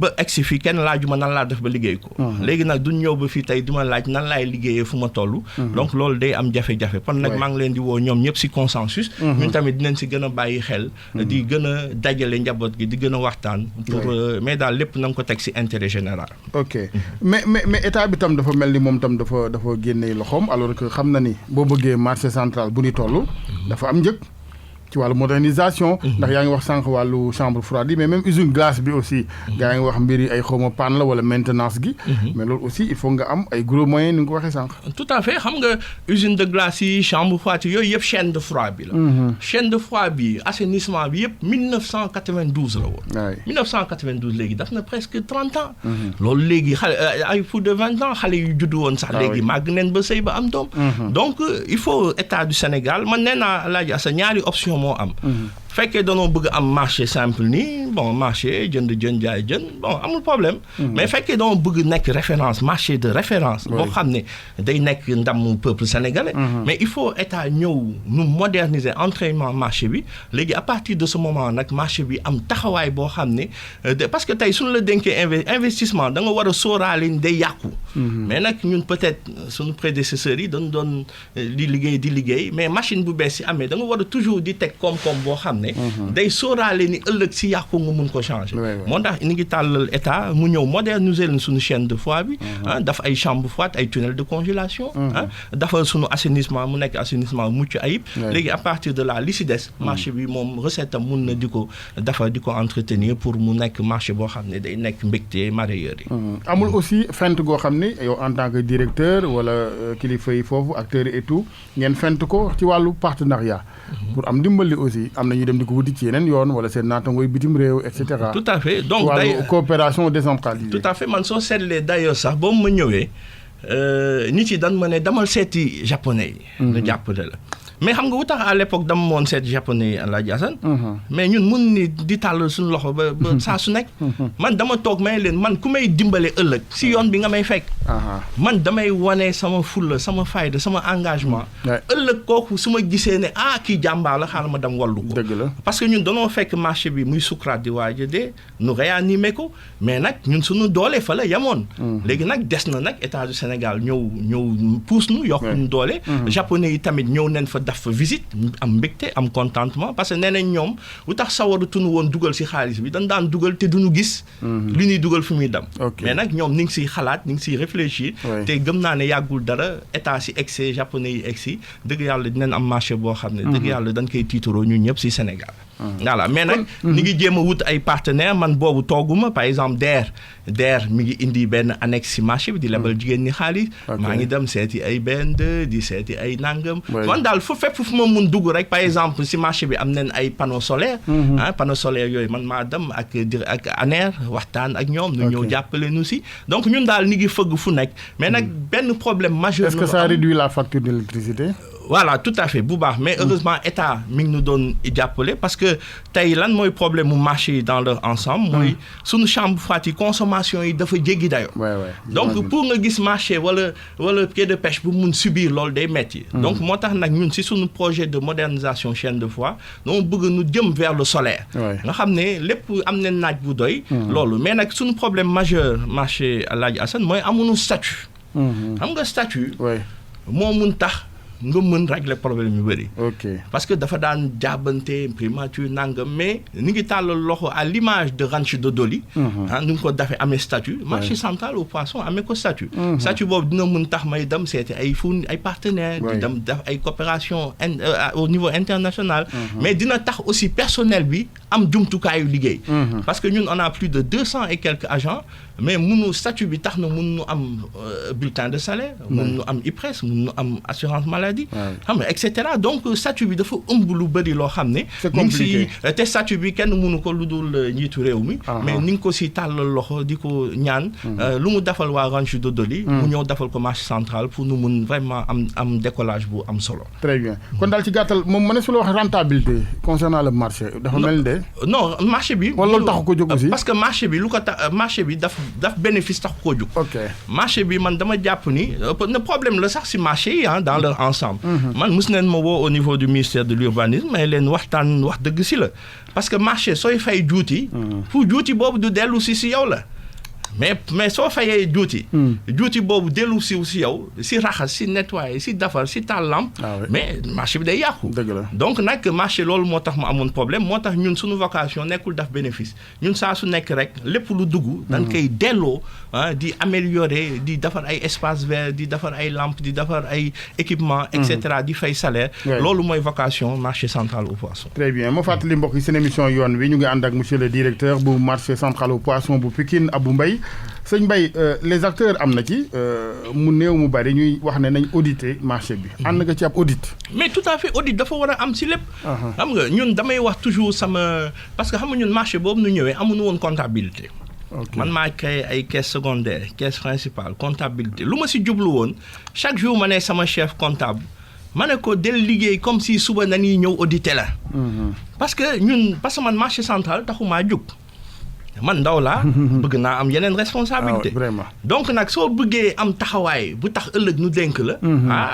ba egsi fii kenn laajuma nan laa def ba liggéey ko léegi nag duñ ñëw ba fii tey dima laaj nan laay liggéeyee fu ma toll donc loolu day am jafe-jafe kon nag maa ngi leen di woo ñoom ñëpp si consensus ñun tamit dinañ si gën a bàyyi xel di gën a dajale njaboot gi di gën a waxtaan pour mais daal lépp na nga ko teg si intérêt général. ok mais état bi tam dafa mel ni moom tam dafa génne loxoom alors que xam na ni boo bëggee marché central bu ni toll dafa am njëg ci wàllu modernisation ndax yaa ngi wax sànq wàllu chambre froide yi mais même usine glace bi aussi gaa ngi wax mbir yi ay xawma panne la wala maintenance gi mais loolu aussi il faut nga am ay gros moyens ni nga ko waxee sànq tout à fait xam nga usine de glace yi chambre froide yooyu yëpp chaîne de froid bi la chaîne de froid bi assainissement bi yëpp 1992 la woon 1992 léegi daf na presque 30 ans loolu léegi xale ay plus de 20 ans xale yu juddu woon sax léegi màgg neen ba sëy ba am doom donc il faut état du Sénégal man nee naa laaj sa ñaari option moo am fekkee danoo bëgg am marché simple nii bon marché jënd jën jaay jën bon amul problème mais fekkee danoo bëgg nekk référence marché de référence boo xam ne day nekk ndamu peuple sénégalais mais il faut état ñëw nu moderniser entraînement marché bi léegi à partir de ce moment nag marché bi am taxawaay boo xam ne parce que tey suñu la dénkee investissement da nga war a sóoraale day yàqu mais nag ñun peut-être suñu prédécesseurs yi dañ doon di liggéey mais machine bu bees si amee da nga war a toujours di teg koom-koom boo xam day sóoraale ni ëllëg si yàqu nga mun ko changer moo tax ni ngi tàllal état mu ñëw moderniser leen suñu chaîne de froid bi dafa ay chambre froide ay tunnel de congélation dafa suñu assainissement mu nekk assainissement mucc ayib léegi à partir de là li si des marché bi moom recette am mun na di ko entretenir pour mu nekk marché boo xam ne day nekk mbégte mareyeurs yi amul aussi fent goo xam ne yow en tant que directeur wala kilifa yi foofu acteurs yi et tout ngeen fent ko ci wàllu partenariat pour am dimbali aussi am na ñu dem di ko wuti ci yeneen yoon wala seen naatangooy bitim réew et cetera. tout à fait donc wàllu coopération décentralisée. tout à fait man soo seetlee d'ailleurs sax boobu ma ñëwee nit yi dañ ma ne damal seeti japonais yi. nga jàppale la. mais xam nga wu tax à l'époque dama moon seet japonais yi Alaaji Assane mais ñun mun ni di tàllal suñu loxo ba saa su nekk man dama toog may leen man ku may dimbale ëllëg si yoon bi nga may fekk man damay wane sama fulla sama fayda sama engagement ëllëg kooku su ma gisee ne kii jàmbaar la xaaral ma dem wallu ko dëgg la parce que ñun danoo fekk marché bi muy sukuraat di waaja de nu réanimer ko mais nag ñun suñu doolee fa la yemoon léegi nag des na nag état du Sénégal ñëw pousse nu yokk ñu doole japonais yi tamit ñëw neen fa daf fa visite am mbégte am contentement parce que nee nañ ñoom lu tax sawaratuñu woon dugal ci xaalis bi dañ daan dugal te duñu gis li ñuy dugal fi muy dem mais nag ñoom ni ngi siy xalaat ni ngi siy réfléchir te gëm naa ne yàggul dara état si egsi japonais yi egsi dëgg yàlla dinañ am marché boo xam ne dëgg yàlla dañ koy tiitaroo ñun ñëpp si Sénégal voilà mais nag ni ngi jéem a wut ay partenaires man boobu tooguma par exemple DER mi ngi indi benn annexe si marché bi di lebal jigéen ñi xaalis maa ngi dem seeti ay BND di seeti ay nangam man daal fépp fu ma mun dugg rek par exemple si marché bi am nañ ay panneaux solaires panneaux solaires yooyu man maa dem ak ANER waxtaan ak ñoom nu ñëw jàppale nu si donc ñun daal ni ngi fëgg fu nekk mais nag benn problème majeur est-ce que ça réduit la facture d'électricité voilà tout à fait bu baax mais heureusement état mi ngi nu doon jàppale parce que tey lan mooy problème mu marché yi dans leur ensemble mooy suñu chambre froide yi consommation yi dafa jéggi dayo donc pour nga gis marché wala quai de pêche bu mun subir loolu day metti donc moo tax nag ñun si suñu projet de modernisation chaîne de froid doo bëgg nu jëm vers le solaire nga xam ne lépp am na naaj bu doy loolu mais nag suñu problème majeur marché Alaaji Assane mooy amuñu statut xam nga statut moo mun tax nga mën régler problème yu bëri parce que dafa daan jaabante primature nangam mais ni ngi tàllal loxo à l'image de Ranch de Doli nu ngi ko dafee amee statut marché central au poisson amee ko statut statut boobu dina mën tax may dem seeti ay ay partenaires di dem def ay coopération au niveau international mais dina tax aussi personnel bi am jumtukaayu liggéey parce que ñun on a plus de 200 et quelques agents mais munu statut bi tax na mun nu am bulletin de salaire mun nu am IPRES mun nu am assurance maladie xam nga et cetera donc statut bi dafa ëmb lu bëri loo xam ne ni ngi si te statut bi kenn mënu ko lu dul njiitu réew mi mais ni ngi ko si tàllal loxo di ko ñaan lu mu defal waa Ranch de Doli mu ñëw defal ko marché central pour nu mun vraiment am décollage bu am solo très bien kon daal ci gàttal moom mën na su la wax rentabilité concernant le marché dafa mel ni de non marché bi wala loolu taxu ko jóg aussi parce que marché bi lu ko tax marché bi daf bénéfice taxu koo jóg marché bi man dama jàpp ni ne problème la sax si marché yi dans leur ensemble man mës neen ma woo au niveau du ministère de l'urbanisme mais leen waxtaan wax dëgg si la parce que marché sooy fay juuti pour juuti boobu du dellu si yow la mais soo fayee juuti boobu dellu si yow si raxas si nettoyer si defar si taal lampe mais marché bi day yàqu donc nag marché loolu moo tax mu amoon problème moo tax ñun suñu vocation nekkul daf bénéfice ñun saa su nekk rek lépp lu dugg dañ koy delloo di améliorer di defar ay espace vert di defar ay lampe di defar ay équipement et cetera di fay salaire loolu mooy vocation marché central au poisson très bien ma fàttali mbokk yi seen émission yoon wi ñu ngi ànd ak monsieur le directeur bu marché central au poisson bu Pikine Abou Mbaye sëñ Mbaye les acteurs am na ci mu néew mu bari ñuy wax ne nañ auditer marché bi ànd nga ci ab audit mais tout à fait audit dafa war a am si lépp xam nga ñun damay wax toujours parce que xam nga ñun marché boobu nu ñëwee amuñu woon comptabilité man maa créé ay caisse secondaire caisse principale comptabilité lu ma si jublu woon chaque jour ma ne sama chef comptable ma ne ko del liggéey comme si suba nañuy ñëw auditer la parce que man marché central taxumaa jóg man ndaw laa bëgg naa am yeneen responsabilité vraiment donc nag soo bëggee am taxawaay bu tax ëllëg nu dénk la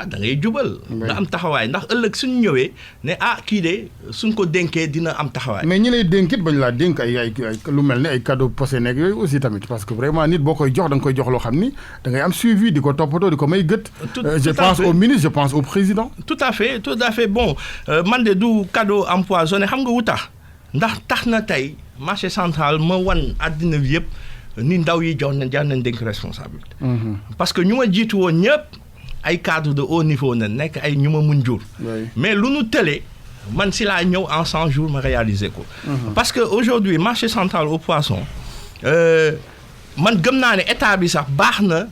da ngay jubal nga am taxawaay ndax ëllëg suñu ñëwee ne kii de suñ ko dénkee dina am taxawaay mais ñi lay dénkit bañ laa dénk ay lu mel ne ay cadeau posé nekk yooyu aussi tamit parce que vraiment nit boo koy jox da nga koy jox loo xam ni da ngay am suivi di ko toppatoo di ko may gët je pense au ministre je pense au président tout à fait bon man de du cadeau empoisonné xam nga wu ndax tax na tey marché central ma wan àddina bi yëpp ni ndaw yi jox nañ jar nañ dénk responsabilité parce que ñu ma jiitu woon ñëpp ay cadre de haut niveau na nekk ay ñu ma mun jur mais lu nu tëlee man si laa ñëw en 100 jours ma réaliser ko parce que aujourd'hui marché central au poisson man gëm naa ne état bi sax baax na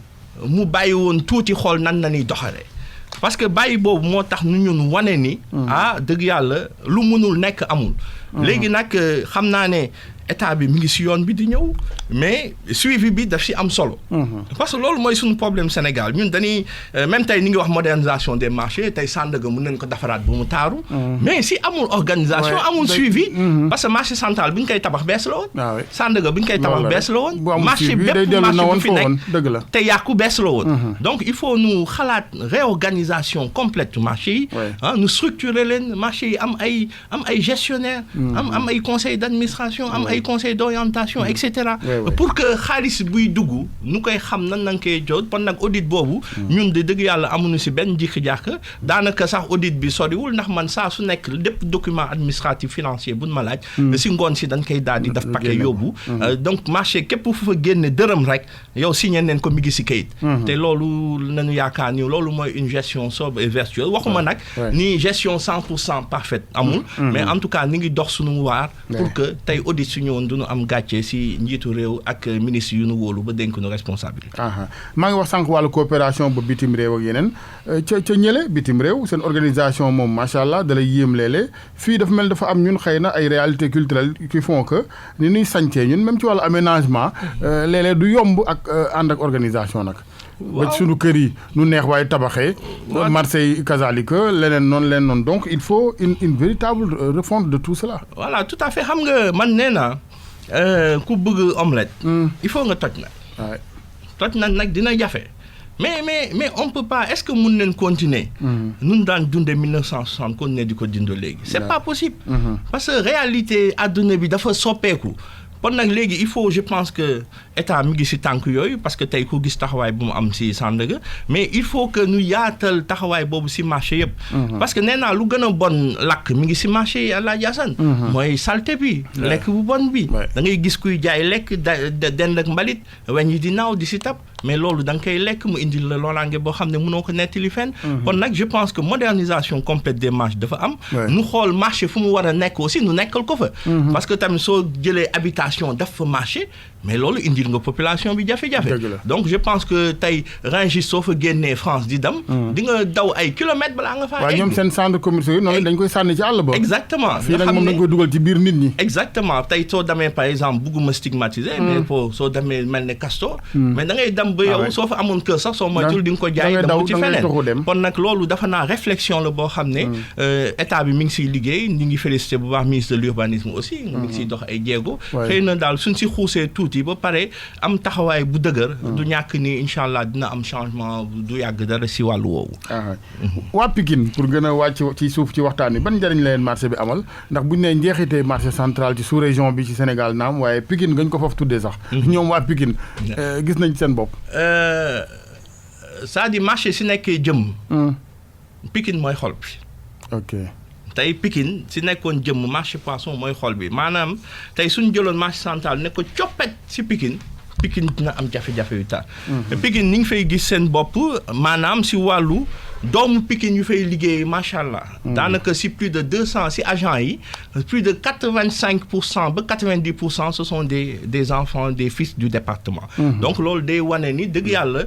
mu bàyyi woon tuuti xool nan na ñuy doxalee parce que bàyyi boobu moo tax nu ñun wane ni dëgg yàlla lu mënul nekk amul léegi nag xam naa ne état bi mi ngi si yoon bi di ñëw mais suivi bi daf si am solo. parce que loolu mooy suñu problème Sénégal ñun dañuy même tey ni ngi wax modernisation des marchés tey Sandaga mën nañ ko defaraat bu mu taaru. mais si amul organisation amul suivi. parce que marché central bi ñu koy tabax bees la woon. Sandaga bi ñu koy tabax bees la woon. marché bépp marché bu fi nekk te yàqu bees la woon. donc il faut ñu xalaat réorganisation complète marché yi. ñu structurer leen marché yi am ay gestionnaires. am ay conseils d'administration am ay conseils d'orientation et cetera. pour que xaalis buy dugg nu koy xam nan nga koy jot kon nag audit boobu. ñun de dëgg yàlla amuñu si benn jikki-jàkk daanaka sax audit bi soriwul ndax man saa su nekk lépp document administratif financier buñ ma laaj. si ngoon si dañ koy daal di def paquet yóbbu. donc marché képp fu fa génne dërëm rek yow signé neen ko mi ngi si kayit. te loolu nañu yaakaar ni loolu mooy une gestion sobre et vertueuse waxuma nag ni gestion 100% parfaite amul. mais en tout cas ni ngi dox suñu waar. pour que tey audit su ñëwoon duñu am gàcce si njiitu réew ak ministre yu nu wóolu ba dénk nu responsabilité. maa ngi wax sànq wàllu coopération ba bitim réew ak yeneen ca ñële bitim réew seen organisation moom macha allah da lay yéem léeg-léeg fii dafa mel dafa am ñun xëy na ay réalités culturelles qui font que ni ñuy sañcee ñun même ci wàllu aménagement léeg-léeg du yomb ak ànd ak organisation nag. ba ci sunu kër yi nu neex waaye tabaxee. Marseille kazalika leneen noonu donc il faut une véritable refonte de tout cela. voilà tout à fait xam nga man nee naa ku bëgg omelette. il faut nga toj nag. toj nag dina jafe. mais on peut pas est-ce que mun nañ continuer. nun daan dundee 1960 continuer di ko dund léegi. c'est pas possible. parce que réalité adduna bi dafa soppeeku. kon nag léegi il faut je pense que état mi ngi si tànk yooyu parce que tey ku gis taxawaay bu mu am si Sandaga mais il faut que ñu yaatal taxawaay boobu si marché yëpp. parce que nee naa lu gën a bon lakk mi ngi si marché yi Alaaji Asan mooy saleté bi. lekk bu bon bi. da ngay gis kuy jaay lekk dend ak mbalit weñ yi di naaw di si tab mais loolu da nga koy lekk mu indil la loolaange boo xam ne mënoo ko nettali fenn. kon nag je pense que modernisation complète des marchés dafa am. nu xool marché fu mu war a nekk aussi nu nekkal ko fa. parce que tamit soo jëlee habitation daf fa marché mais loolu indil nga population bi jafe-jafe. donc je pense que tey Rungis soo fa génnee France di dem. di nga daw ay kilomètres balaa nga faa. waaw ñoom seen centre commercial yi noonu dañ koy sànni ci àll ba. exactement fii nag moom dañ koy dugal ci biir nit ñi. exactement tey soo demee par exemple bugguma stigmatiser. mais soo demee mel ne Castor. mais da ngay dem ba yow soo fa amoon kër sax soo moytul di nga ko jaay dem ci feneen. kon nag loolu dafa naa réflexion la boo xam ne. état bi mi ngi siy liggéey ñu ngi félicité bu baax ministre de l'urbanisme aussi. mi ngi siy dox ay jéego. xëy na daal suñ si xuusee tuuti ba pare am taxawaay bu dëgër. du ñàkk ni incha allah dina am changement du yàgg dara si wàllu woowu. waa Pikine pour gën a wàcc ci suuf ci waxtaan wi ban njëriñ la leen marché bi amal ndax bu ñu nee njeexitee marché central ci sous région bi ci Sénégal naam waaye Pikine gañ ko foofu tuddee sax. ñoom waa Pikine gis nañ seen bopp. c'est-à-dire marché si nekkee jëm. Pikine mooy xol bi. ok. tey Pikine si nekkoon jëmm marché poisson mooy xol bi maanaam tey suñu jëloon marché central ne ko coppet si Pikine dina am jafe-jafe yu tar Pikine ni ngi fay gis seen bopp maanaam si wàllu doomu Pikine yu fay liggéey macha allah. daanaka si plus de 200 si agents yi plus de 85% ba 90% ce sont des enfants des fils du département. donc loolu day wane ni dëgg yàlla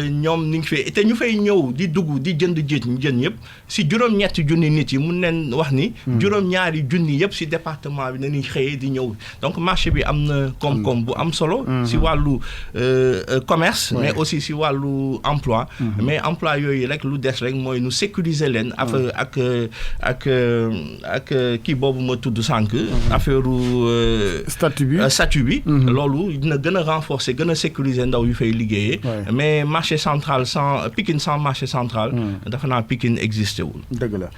ñoom ni ngi fay te ñu fay ñëw di dugg di jënd jën yëpp si juróom-ñetti junni nit yi mun neen wax ni. juróom-ñaari junni yëpp si département bi nañuy xëyee di ñëw donc marché bi am na koom-koom bu am solo. si wàllu commerce. mais aussi si wàllu emploi. mais emploi yooyu rek lu des rek mooy nu sécuriser leen. ak kii boobu ma tudd sànq. affaire statut bi. loolu dina gën a renforcer gën a sécuriser ndaw yu fay liggéeyee. mais marché central sans Pikine sans marché central. dafa naa Pikine existé wul. dëgg la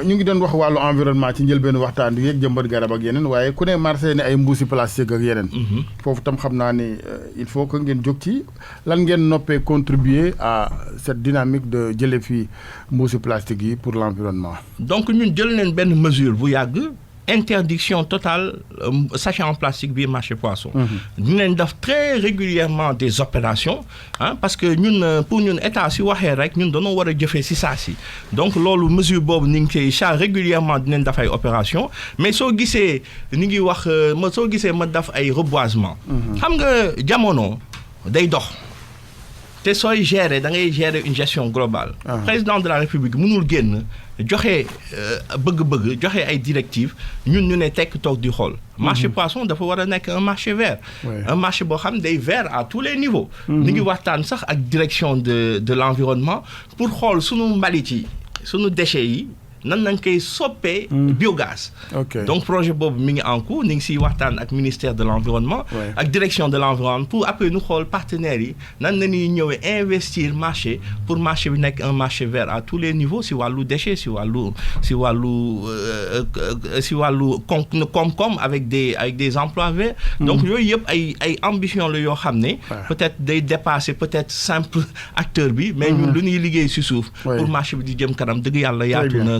ñu ngi doon wax wàllu environnement ci njëlbéenu waxtaan bi yeeg jëmbat garab ak yeneen waaye ku ne marché ne ay mbuusi plastique ak yeneen. foofu tam xam naa ni il faut que ngeen jóg ci lan ngeen noppee contribuer à cette dynamique de jële fii mbuusi plastique yi pour l'environnement. donc ñun jël nañ benn mesure bu yàgg interdiction totale sachet en plastique biir marché poisson. dinañ def très régulièrement des opérations parce que ñun pour ñun état si waxee rek ñun dañoo war a jëfee si saa si donc loolu mesure boobu ni ngi koy charge régulièrement dinañ def ay opération mais soo gisee ni ngi wax soo gisee ma def ay reboisement. xam nga jamono day dox. te sooy gérer da ngay gérer une gestion globale. Président de la République mënul génn joxe bëgg-bëgg joxe ay directives ñun ñu ne tekk toog di xool. marché poisson dafa war a nekk un marché vert. un marché boo xam day vert à tous les niveaux. ñu ngi waxtaan sax ak direction de l'environnement pour xool sunu mbalit yi sunu déchets yi. nan nañ koy soppee biogaz. Donc projet boobu mi ngi en cours ñu ngi siy waxtaan ak ministère de l'environnement ak direction de l'environnement pour après ñu xool partenaires yi nan la ñuy ñëwee investir marché pour marché bi nekk un marché vert à tous les niveaux si wàllu déchet si wàllu koom-koom avec des emplois verts. Donc yooyu yëpp ay ambition la yoo xam ne peut-être day dépasser peut-être simple acteur bi mais ñun lu ñuy liggéey si suuf pour marché bi di jëm kanam dëgg yàlla yaatu na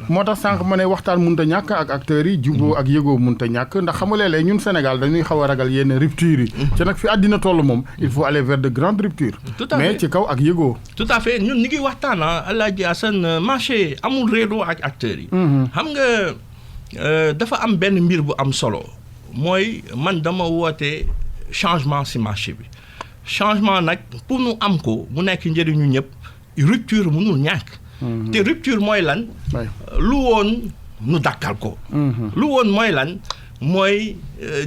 moo tax sànq ma ne waxtaan mënut a ñàkk ak acteurs yi juboo ak yëgoo mënut a ñàkk ndax xam nga léeg-léeg ñun Sénégal dañuy xaw a ragal yenn ruptures yi ci nag fi àddina toll moom il faut aller vers de grandes ruptures mais ci kaw ak yëgoo tout à fait ñun ñu ngi waxtaan Alaaji Assane marché amul réeroo ak acteurs yi xam nga dafa am benn mbir bu am solo mooy man dama woote changement ci marché bi changement nag pour nu am ko mu nekk njëriñu ñëpp rupture mënul ñàkk te rupture mooy lan lu woon nu dakkal ko lu woon mooy lan mooy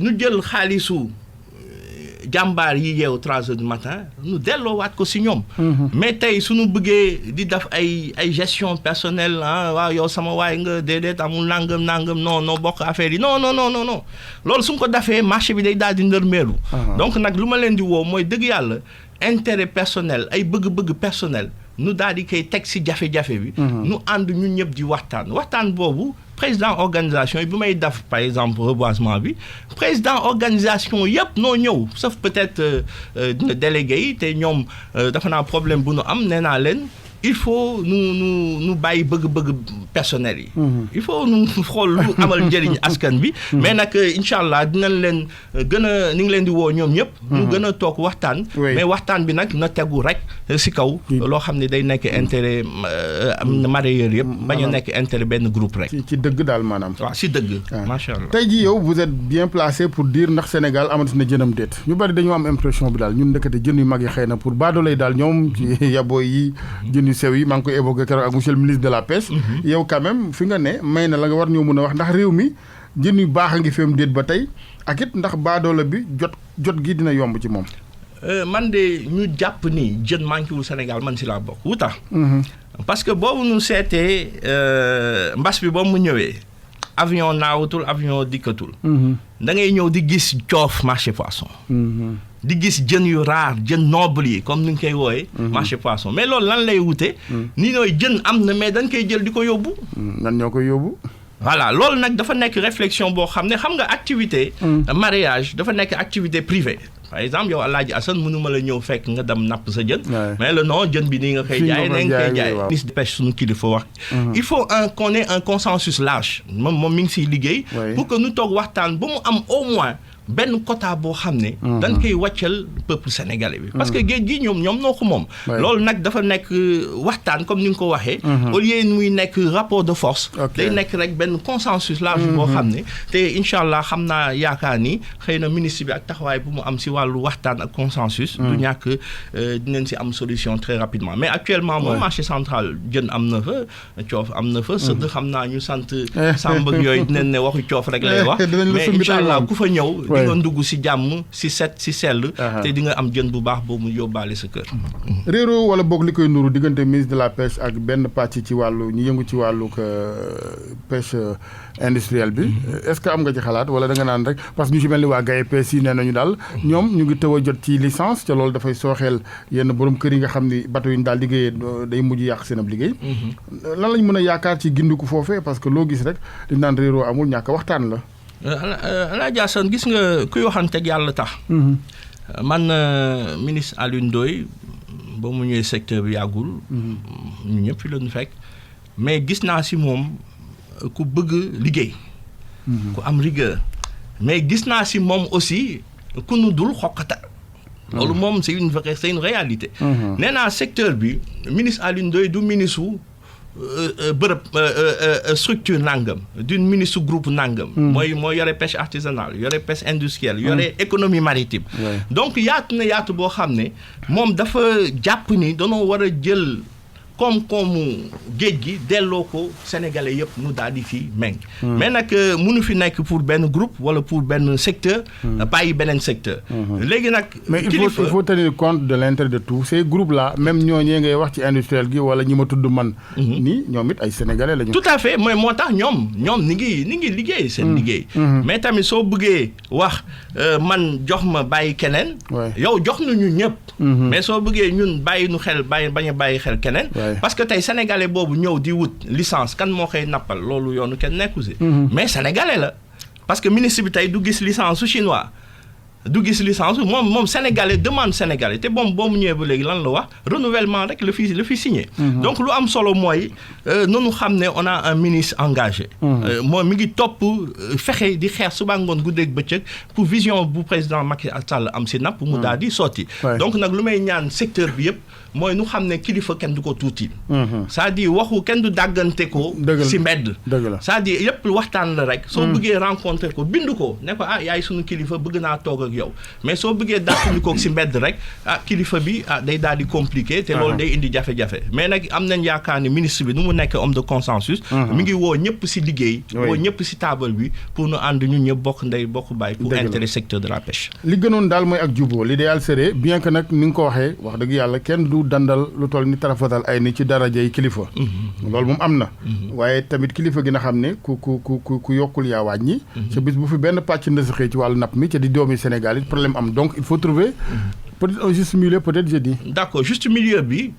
nu jël xaalisu jàmbaar yi yeewu 3 heures du matin nu delloowaat ko si ñoom mais tey suñu bëggee di def ay gestion personnelle waaw yow sama waay nga déedéet amul nangam non bokk affaire yi non loolu su ko defee marché bi day daal di ndërmeelu donc nag lu ma leen di woo mooy dëgg yàlla intérêt personnel ay bëgg-bëgg personnel nu daal di koy teg ci jafe-jafe bi nu ànd ñun ñëpp di waxtaan boobu président organisation yi bi may def par exemple reboisement bi président organisation yëpp noo ñëw sauf peut-être délégué yi te ñoom dafa naa problème bu nu am nee naa leen il faut nu bàyyi bëgg-bëgg personnel yi il faut nu xool lu amal njëriñ askan bi mais nag incha allah dinañ leen gën a ni ngi leen di woo ñoom ñëpp ñu gën a toog waxtaan mais waxtaan bi nag na tegu rek si kaw loo xam ne day nekk intérêt mareyeur yëpp bañ a nekk intérêt benn groupe rek ci dëgg daal maanaam waaw si dëgg macha allah tey jii yow vous êtes bien placé pour dire ndax Sénégal amati na jënam déet ñu bari dañoo am impression bi daal ñun ndekete jën yu mag yi xëy na pour baadoolay daal ñoom ci yaboo yi yu sew yi maa ngi koy évoqué keroog ak monsieur le ministre de la pêche yow quand même fi nga ne may na la nga war ñoo mën a wax ndax réew mi jën yu baax a ngi feem déet ba tey ak it ndax baadoola bi jot gi dina yomb ci moom man de ñu jàpp ni jën manqué wul Sénégal man si laa bokk wu tax parce que boobu nu seetee mbas bi boobu mu ñëwee avion naawatul avion dikkatul da ngay ñëw di gis coof marché poisson di gis jën yu raar jën noble yi comme ni ñu koy wooyee marché poisson mais loolu lan lay wute ni nooy jën am na mais dañ koy jël di ko yóbbu nan ñoo koy yóbbu voilà loolu nag dafa nekk réflexion boo xam ne xam nga activité mareyage dafa nekk activité privée par exemple yow Alaaji Assane mënuma la ñëw fekk nga dem napp sa jën mais le non jën bi nii nga koy jaay na nga koy jaay ministre de pêche suñu kilifa wax il faut qu'on ait un consensus large moom mi ngi siy liggéey pour que ñu toog waxtaan ba mu am au moins benn quota boo xam ne dañ koy wàccal peuple sénégalais bi parce que géej gi ñoom noo ko moom loolu nag dafa nekk waxtaan comme ni nga ko waxee au lieu muy nekk rapport de force day nekk rek benn consensus large boo xam ne te incha allah xam naa yaakaar ni xëy na ministre bi ak taxawaay bu mu am si wàllu waxtaan ak consensus du ñàkk dinañ si am solution très rapidement mais actuellement moom marché central jën am na fa coof am na fa sëdd xam naa ñu sant sàmb yooyu dinañ ne waxu coof rek lay wax mais incha allah ku fa ñëw di nga dugg si jàmm si set si sell te di nga am jën bu baax boobu mu yóbbaale sa kër réeroo wala boog li koy nuru diggante ministre de la pêche ak benn pàcc ci wàllu ñu yëngu ci wàllu pêche industrielle bi est-ce que am nga ci xalaat wala da nga naan rek parce que ñu ci mel ni waa GAEPES yi nee nañu daal ñoom ñu ngi tëw a jot ci licence te loolu dafay sooxeel yenn borom kër yi nga xam ni bateau yi ñu daal liggéeyee day mujj yàq seen ab liggéey lan lañ mën a yaakaar ci gindiku foofee parce que loo gis rek di naan réeroo amul ñàkk waxtaan la Alaaji Assane gis nga kuy waxanteeg yàlla tax man ministre Alioune Ndoye ba mu ñëwee secteur bi yàggul ñu ñëpp fi la ñu fekk mais gis naa si moom ku bëgg liggéey ku am rigueur mais gis naa si moom aussi ku nu dul xoqata loolu moom c'est une réalité nee naa secteur bi ministre Alioune Ndoye du ministre bërëb structure nangam d'une ministre groupe nangam. mooy yore pêche artisanale yore pêche industrielle yore économie maritime. donc yaatu boo xam ne moom dafa jàpp ni danoo war a jël koom-koomu géej gi delloo ko sénégalais yëpp nu daal di fi méng. mais nag mënu fi nekk pour benn groupe wala pour benn secteur. bàyyi beneen secteur. léegi nag. mais il faut tenir compte de l'intérêt de tous ces groupes là même ñooñee ngay wax ci industriel gi wala ñi ma tudd man. nii ñoom it ay sénégalais lañu. tout à fait mooy moo tax ñoom ni ngi liggéey seen liggéey. mais tamit soo bëggee wax man jox ma bàyyi keneen. yow jox nañu ñëpp. mais soo bëggee ñun bàyyi nu xel bañ a bàyyi xel keneen. parce que tey sénégalais boobu ñëw di wut licence kan moo koy nappal loolu yoonu kenn nekku si. mais sénégalais la parce que ministre bi tey du gis licence su chinois du gis licence moom sénégalais demande sénégalais te boobu ñëwee ba léegi lan la wax renouvellement rek la fi signé. donc lu am solo mooy noonu xam ne on a un ministre engagé. moom mi ngi topp fexe di xeex suba ngoon guddeeg bëccëg pour vision bu président Macky Sall am si napp mu daal di sotti. donc nag lu may ñaan secteur bi yëpp. mooy nu xam ne kilifa kenn du ko tuuti. c'est-à-dire waxu kenn du dàggante ko. si mbedd. c'est-à-dire yëpp waxtaan la rek. soo bëggee rencontrer ko bind ko ne ko yaay sunu kilifa bëgg naa toog ak yow mais soo bëggee dàqali ko si mbedd rek kilifa bi day daal di compliqué. te loolu day indi jafe-jafe. mais nag am nañ yaakaar ni ministre bi nu mu nekk homme de consensus. mi ngi woo ñëpp si liggéey. woo ñëpp si table bi pour nu ànd ñun ñëpp bokk ndey bokk baay. pour intérêt secteur de la pêche. li gënoon daal mooy ak jubóo l'idéal serait bien que nag ni nga ko waxee wax dëgg yàlla kenn du dandal lu toll ni tarafatal ay ni ci darajay kilifa. loolu moom am na. waaye tamit kilifa gi na xam ne ku yokkul yaa wàññi. ca bis bu fi benn pàcc ndësaxee ci wàllu napp mi ca di doomi Sénégal it problème am donc il faut trouver peut-être un juste milieu peut-être je dis. d'accord juste milieu bi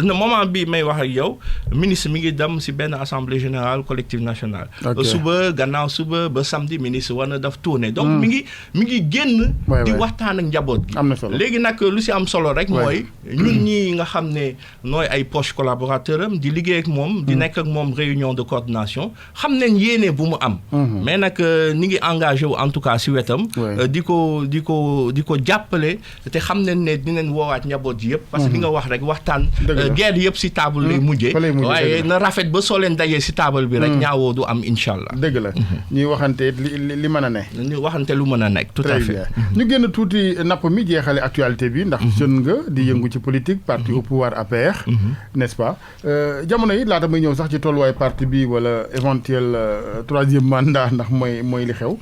moment bi may wax ak yow ministre mi ngi dem si benn assemblée générale collective nationale. suba gannaaw suba ba samedi ministre war na def tournée. donc mi ngi génn. di waxtaan ak njaboot gi. am na solo léegi nag lu si am solo rek mooy. ñun ñii nga xam ne nooy ay proches collaborateurs am di liggéey ak moom. di nekk ak moom réunion de coordination xam nañ yéene bu mu am. mais nag ni ngi engagé wu en tout cas si wetam. di ko jàppale te xam nañ ne dinañ woowaat njaboot yi yëpp. parce que li nga wax rek waxtaan. guerre yëpp si table lay mujjee. waaye na rafet ba soo leen dajee si table bi rek. ñaawoo du am incha allah. dëgg la ñuy waxante li mën a ne. ñu waxante lu mën a nekk. tout à fait ñu génn tuuti napp mi jeexale actualité bi ndax jeune nga di yëngu ci politique parti au pouvoir APR. n'est-ce pas jamono yi laata muy ñëw sax ci tolluwaay parti bi wala éventuel troisième mandat ndax mooy li xew.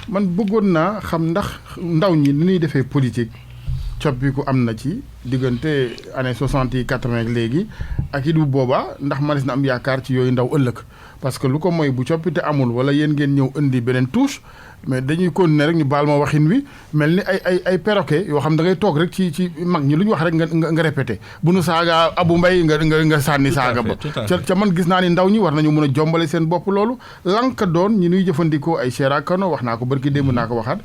man bëggoon naa xam ndax ndaw ñi ni ñuy defee politique. coppiku am na ci diggante année 60 yi 80 léegi ak it bu boobaa ndax manis na am yaakaar ci yooyu ndaw ëllëg parce que lu ko mooy bu coppite amul wala yéen ngeen ñëw indi beneen touche mais dañuy continuer rek ñu baal ma waxin wi mel ni ay perroquet yoo xam da ngay toog rek ci mag ñi lu ñu wax rek nga répété bu nu saaga Abou Mbaye nga sànni saaga ba ca man gis naa ni ndaw ñi war nañu mën a jombale seen bopp loolu lanka doon ñi nuy jëfandikoo ay Cheikh Kano wax naa ko barki démb naa ko waxaat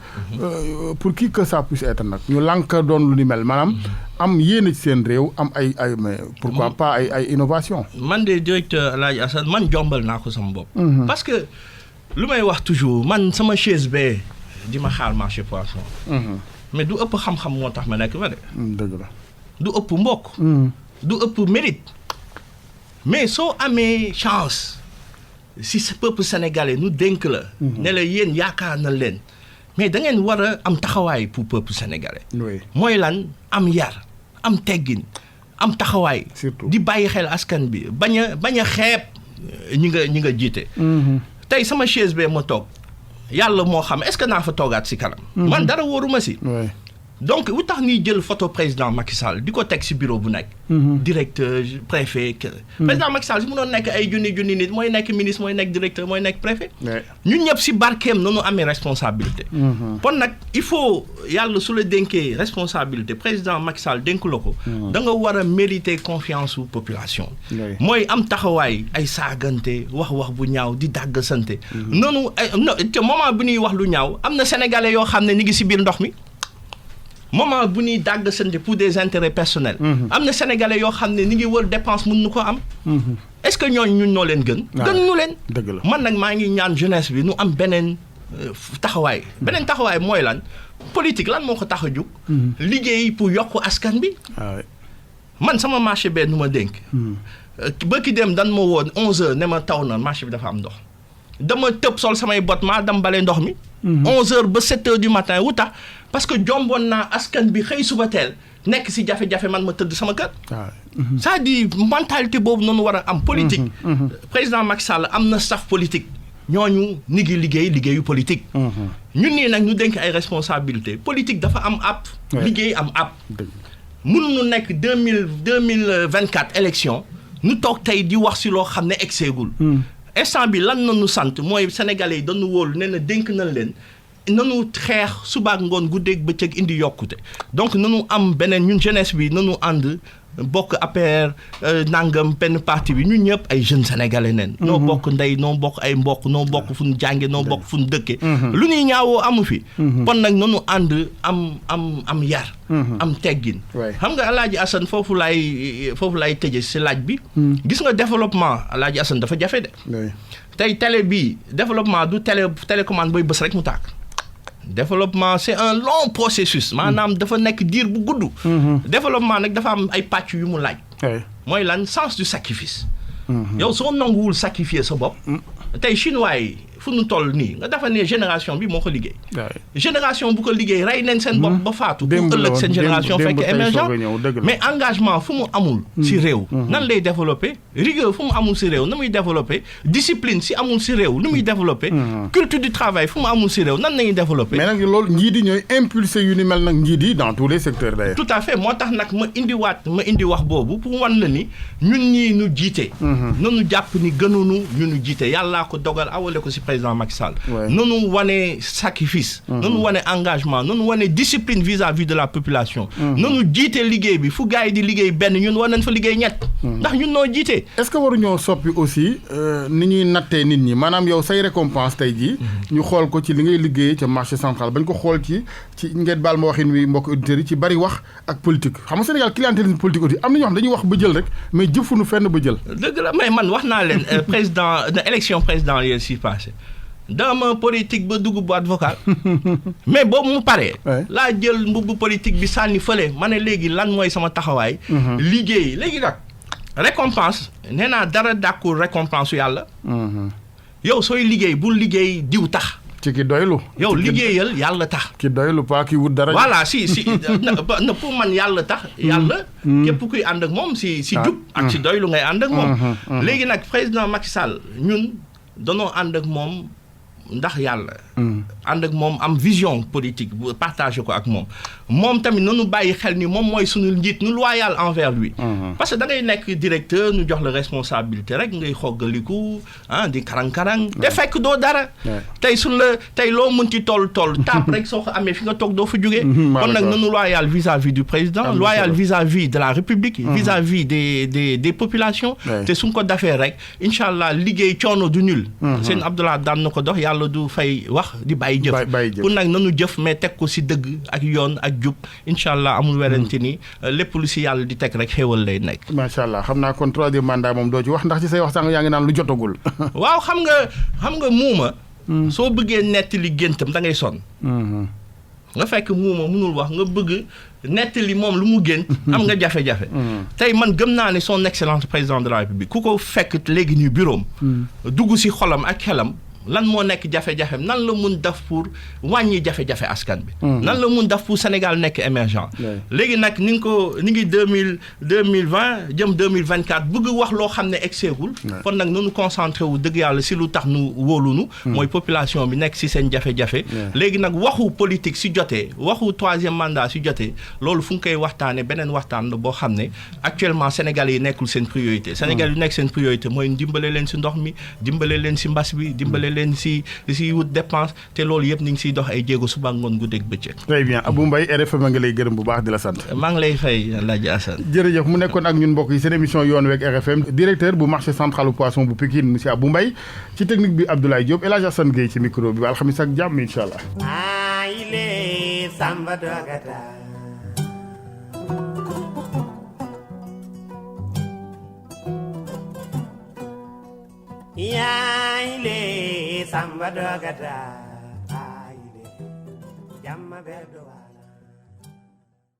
pour qui que ça puisse être nag ñu lanka doon lu ni mel maanaam am yéene ci seen réew am ay mais pourquoi pas ay innovation man de directeur El Hadj Assane man jombal naa ko sama bopp parce que lu may wax toujours man sama chaise bee di ma xaar marché poisson. mais du ëpp xam-xam moo tax ma nekk fa de. dëgg la du ëpp mbokk. du ëpp mérite. mais soo amee chance si sa peuple sénégalais nu dénk la. ne la yéen yaakaar na leen. mais da ngeen war a am taxawaay pour peuple sénégalais. mooy lan am yar am teggin am taxawaay. surtout di bàyyi xel askan bi bañ a xeeb ñi nga jiite. tey sama chaise bee ma toog yàlla moo xam est-ce que naa fa toogaat si kanam. man dara wóoruma si. donc lu tax ñuy jël photo président Macky Sall di ko teg si bureau bu nekk. directeur préfet. président Macky Sall si mënoon nekk ay junni nit mooy nekk ministre mooy nekk directeur mooy nekk préfet. ñun ñëpp si barkeem noonu amee responsabilité. kon nag il faut yàlla su la dénkee responsabilité président Macky Sall dénk la ko. da nga war a mériter confiance su population. mooy am taxawaay ay saagante wax bu ñaaw di dàgg sante. noonu te moment bu ñuy wax lu ñaaw am na sénégalais yoo xam ne ñu ngi si biir ndox mi. moment bu ñuy dàgg sante pour des intérêts personnels. am na sénégalais yoo xam ne ni ngi wër dépense mun nu ko am. est-ce que ñooñu ñun ñoo leen gën. gën ñu leen. dëgg la man nag maa ngi ñaan jeunesse bi nu am beneen taxawaay. beneen taxawaay mooy lan politique lan moo ko tax a jóg. liggéey pour yokk askan bi. man sama marché bee nu ma dénk. ba ki dem dan ma woon 11h ne ma taw na marché bi dafa am ndox dama tëb sol samay bot maa dam bale ndox mi 11h ba 7h du matin wu tax parce que jomboon naa askan bi xëy suba teel nekk si jafe-jafe man ma tëdd sama kër c'est-à-dire mentalité boobu noonu war a am politique président Macky Sall am na staff politique ñooñu ni ngi liggéeyu politique ñun nii nag ñu dénk ay responsabilité politique dafa am app liggéey am app mënuñu nekk 2024 élection ñu toog tey di wax si loo xam ne egseegul instant bi lan nañu sant mooy sénégalais yi dañu wóolu nee na dénk nañ leen nanu xeex subaak ngoon guddeeg bëccëg indi yokkute donc nanu am beneen ñun jeunesse bi nanu ànd bokk APR nangam benn parti bi ñun ñëpp ay jeunes sénégalais neen noo bokk ndey noo bokk ay mbokk noo bokk fu ñu jànge noo bokk fu ñu dëkke lu ñuy ñaawoo amu fi kon nag nanu ànd am yar am teggin xam nga Alaaji Assane foofu laay tëje si laaj bi gis nga développement Alaaji Assane dafa jafe de tey télé bi développement du télécommande booy bës rek mu tàkk développement c'est un long processus maanaam dafa nekk diir bu gudd développement nag dafa am ay pàcc yu mu laaj mooy lan sens du sacrifice yow soo nanguwul sacrifier sa bopp tey chinois yi fu nu toll nii nga dafa ne génération bi moo ko liggéey génération bu ko liggéey rey neen seen bopp ba faatu pour ëllëg seen génération fekk émergent mais engagement fu mu amul si réew nan lay développer rigueur fu mu amul si réew na muy développer discipline si amul si réew nu muy développer culture du travail fu mu amul si réew nan nañuy développer mais nag loolu njiit yi ñooy impulser yu ni mel nag njiit yi dans tous les secteurs d'ailleurs tout à fait moo tax nag ma indi wax boobu pour wan la ni ñun ñii nu jiite nanu jàpp ni gënunu ñu nu jiite yàllaa ko dogal awale ko si président Macky Sall nanu wane sacrifice nanu wane engagement nanu wane discipline vis-à-vis de la population nanu jiite liggéey bi fu gars yi di liggéey benn ñun war nañ fa liggéey ñett ndax ñun noo jiite est-ce que waruñoo soppi aussi ni ñuy nattee nit ñi maanaam yow say récompense tey jii ñu xool ko ci li ngay liggéeyee ca marché central bañ ko xool ci ngeen baal ma waxin wi mbokk auditeurs yi ci bari wax ak politique xam nga Sénégal clientélisme politique aussi am na ñoo xam dañuy wax ba jël rek mais jëfuñu fenn ba jël dëgg la mais man wax naa leen président élection présidentielle si passé dama politique ba dugg boîte vocale mais boobu mu paree laa jël mbubbu politique bi sànni fële ma ne léegi lan mooy sama taxawaay liggéey léegi nag récompense nee naa dara dàkkul récompense yàlla yow sooy liggéey bul liggéey diw tax ci ki doylu yow liggéeyal yàlla tax ki doylu pas ki wut dara voilà si na pour man yàlla tax yàlla képp kuy ànd ak moom si jub ak si doylu ngay ànd ak moom léegi nag président Macky Sall ñun danoo ànd ak moom ndax yàlla ànd ak moom am vision politique bu partagé ko ak moom tamit nanu bàyyi xel ni moom mooy sunu njiit nu loyal envers lui parce que da ngay nekk directeur nu jox la responsabilité rek ngay xoggaliku di karang-karang te fekk doo dara tey tey loo mën ci toll taab rek soo ko amee fi nga toog doo fa jógee kon nag nanu loyal vis-à-vis du président loyal vis-à-vis de la République vis-à-vis des populations te su ko dafee rek incha allah liggéey coono du nul seen Abdoulaye daan na ko dox yàlla du fay wax di bàyyi jëf pour nag nanu jëf mais teg ko si dëgg ak yoon ak jub incha allah amul werante ni lépp lu si yàlla di teg rek xéewal lay nekk macha allah xam naa kon troisième mandat moom doo ci wax ndax ci say wax sànq yaa ngi naan lu jotagul waaw xam nga muuma soo bëggee nettali géntam da ngay sonn nga fekk muuma mënul wax nga bëgg nettali moom lu mu gént am nga jafe-jafe tey man gëm naa ne son excellence président de la République ku ko fekk léegi nii bureau dugg si xolam ak xelam lan moo nekk jafe-jafe nan la mun def pour wàññi jafe-jafe askan bi nan la mun def pour Sénégal nekk émergent léegi nag ni ngi 2020 jëm 2024 bëgg wax loo xam ne egseegul kon nag nunu concentré wu dëgg yàlla si lu tax nu wóolunu mooy population bi nekk si seen jafe-jafe léegi nag waxu politique si jotee waxu troisième mandat si jotee loolu fu nga koy waxtaane beneen waxtaan la boo xam ne actuellement Sénégal yi nekkul seen priorité Sénégal yi nekk seen priorité mooy dimbale leen si ndox mi dimbale leen si mbas bi dimbale leen si wut dépense te loolu yëpp ni ngi siy dox ay jéego suba ngoon guddeeg bëccëg. très bien Abou Mbaye RFM a ngi lay gërëm bu baax di la sant. maa ngi lay fay Alaaji Assane. jërëjëf mu nekkoon ak ñun mbokk yi seen émission yoon week RFM directeur bu marché central poisson bu Pikine monsieur Abou Mbaye ci technique bi Abdoulaye Diop El Hadj Assane Gueye ci micro bi ba alxamis ak jàmm incha allah. Yaay le samba dogata